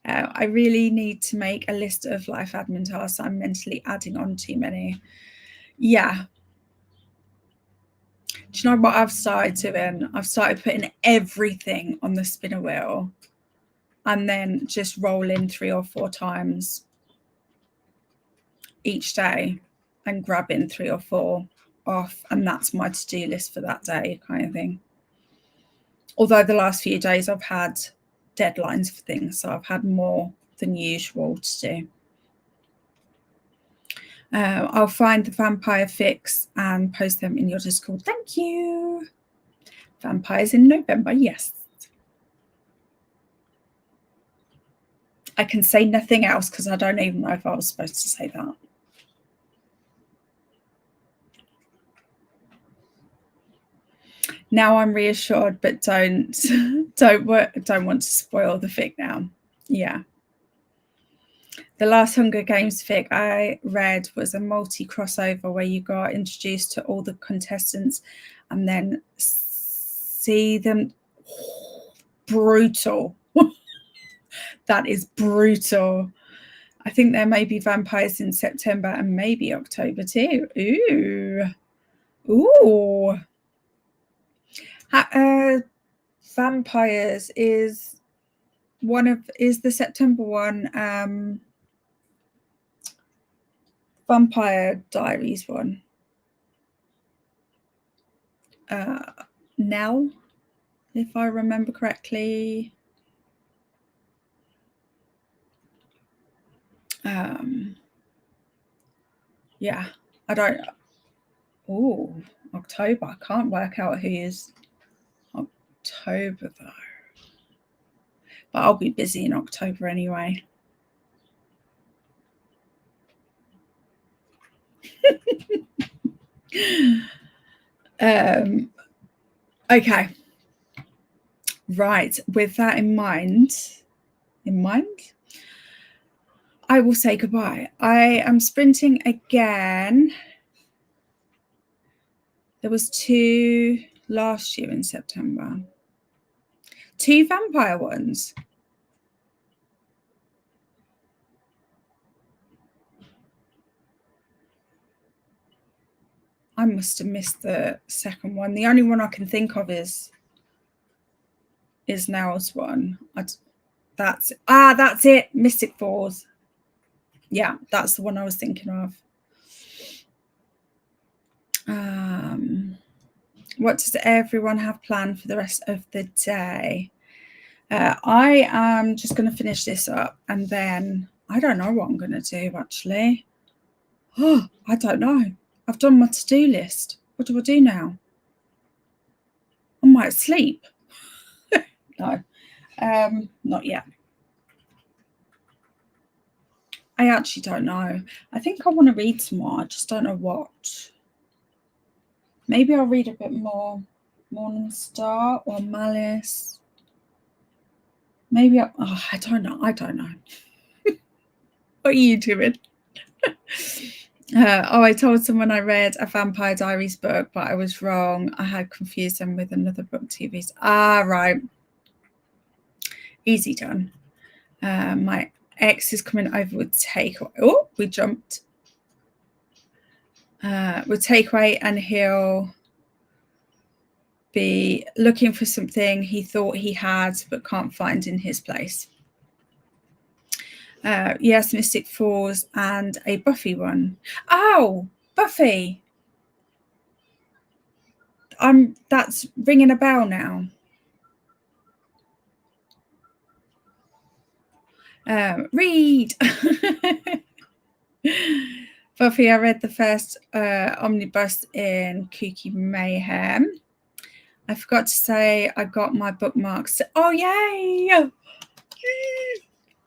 I really need to make a list of life admin tasks. I'm mentally adding on too many. Yeah. Do you know what I've started doing? I've started putting everything on the spinner wheel and then just rolling 3 or 4 times each day and grabbing 3 or 4 off. And that's my to-do list for that day kind of thing. Although the last few days I've had deadlines for things, so I've had more than usual to do. I'll find the vampire fics and post them in your Discord. Thank you. Vampires in November, yes. I can say nothing else because I don't even know if I was supposed to say that. Now I'm reassured, but don't want to spoil the fic now. Yeah. The last Hunger Games fic I read was a multi-crossover where you got introduced to all the contestants and then see them. Brutal. That is brutal. I think there may be vampires in September and maybe October too. Ooh. Vampires is the September one. Vampire Diaries one. Nell, if I remember correctly. Yeah, I don't. Oh, October. I can't work out who is October though. But I'll be busy in October anyway. Okay. Right. With that in mind, I will say goodbye. I am sprinting again. There was 2 last year in September. 2 vampire ones. I must have missed the second one. The only one I can think of is Nell's one. That's it. Mystic Falls. Yeah, that's the one I was thinking of. What does everyone have planned for the rest of the day? I am just going to finish this up and then I don't know what I'm going to do actually. Oh, I don't know. I've done my to-do list. What do I do now? I might sleep. No, not yet. I actually don't know. I think I want to read some more. I just don't know what. Maybe I'll read a bit more Morning Star or Malice. Maybe I don't know. I don't know. What are you doing? I told someone I read a Vampire Diaries book, but I was wrong. I had confused them with another BookTube's. Right. Easy done. My ex is coming over with takeaway. Oh, we jumped. With takeaway, and he'll be looking for something he thought he had but can't find in his place. Yes, Mystic Falls and a Buffy one. Oh, Buffy. That's ringing a bell now. Read. Buffy, I read the first omnibus in Kooky Mayhem. I forgot to say I got my bookmarks. Oh, yay!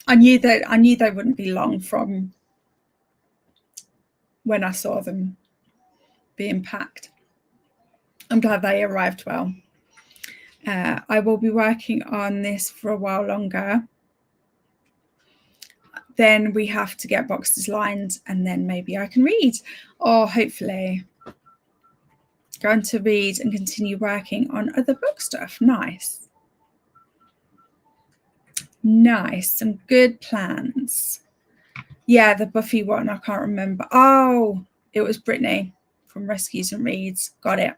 I knew they wouldn't be long from when I saw them being packed. I'm glad they arrived well. I will be working on this for a while longer. Then we have to get boxes lined, and then maybe I can read, or hopefully going to read and continue working on other book stuff. Nice. Some good plans. Yeah, the Buffy one, I can't remember. Oh, it was Brittany from Rescues and Reads. Got it.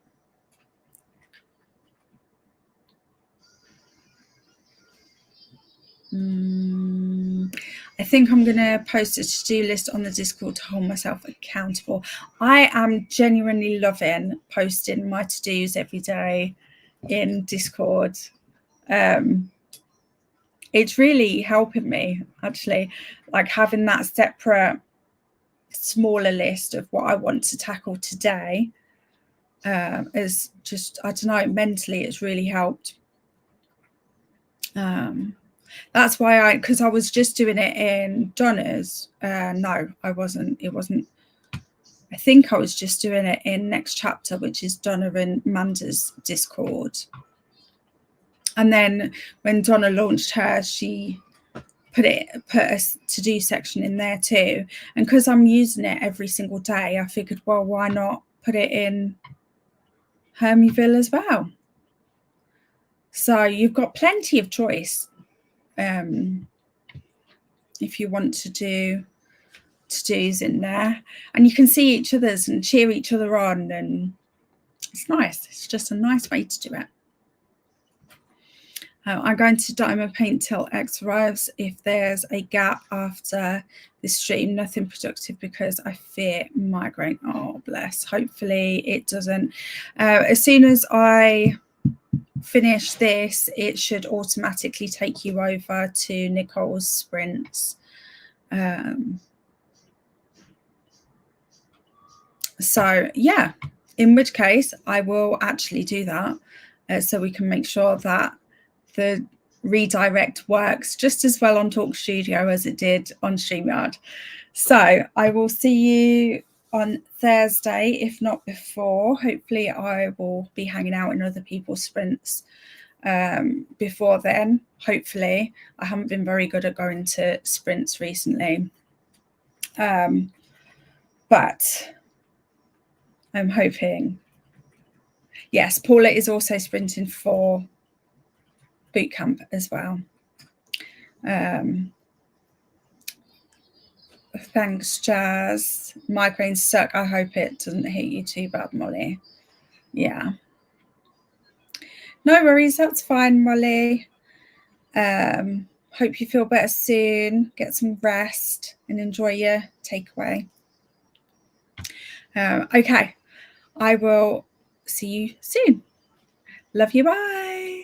I think I'm going to post a to-do list on the Discord to hold myself accountable. I am genuinely loving posting my to-dos every day in Discord. It's really helping me, actually, like having that separate, smaller list of what I want to tackle today is just, I don't know, mentally it's really helped. That's why because I was just doing it in Donna's. No, I wasn't. It wasn't. I think I was just doing it in Next Chapter, which is Donna and Manda's Discord. And then when Donna launched hers, she put a to-do section in there too. And because I'm using it every single day, I figured, well, why not put it in Hermieville as well? So you've got plenty of choice. If you want to do to-dos in there, and you can see each other's and cheer each other on, and it's nice. It's just a nice way to do it. I'm going to diamond paint till X arrives. If there's a gap after this stream, nothing productive because I fear migraine. Oh, bless. Hopefully it doesn't. As soon as I finish this, it should automatically take you over to Nicole's sprints. So yeah, in which case I will actually do that so we can make sure that the redirect works just as well on Talk Studio as it did on StreamYard. So I will see you on Thursday, if not before. Hopefully I will be hanging out in other people's sprints before then. Hopefully. I haven't been very good at going to sprints recently. But I'm hoping. Yes, Paula is also sprinting for boot camp as well. Thanks, Jazz. Migraines suck. I hope it doesn't hit you too bad, Molly. Yeah. No worries. That's fine, Molly. Hope you feel better soon. Get some rest and enjoy your takeaway. Okay. I will see you soon. Love you. Bye.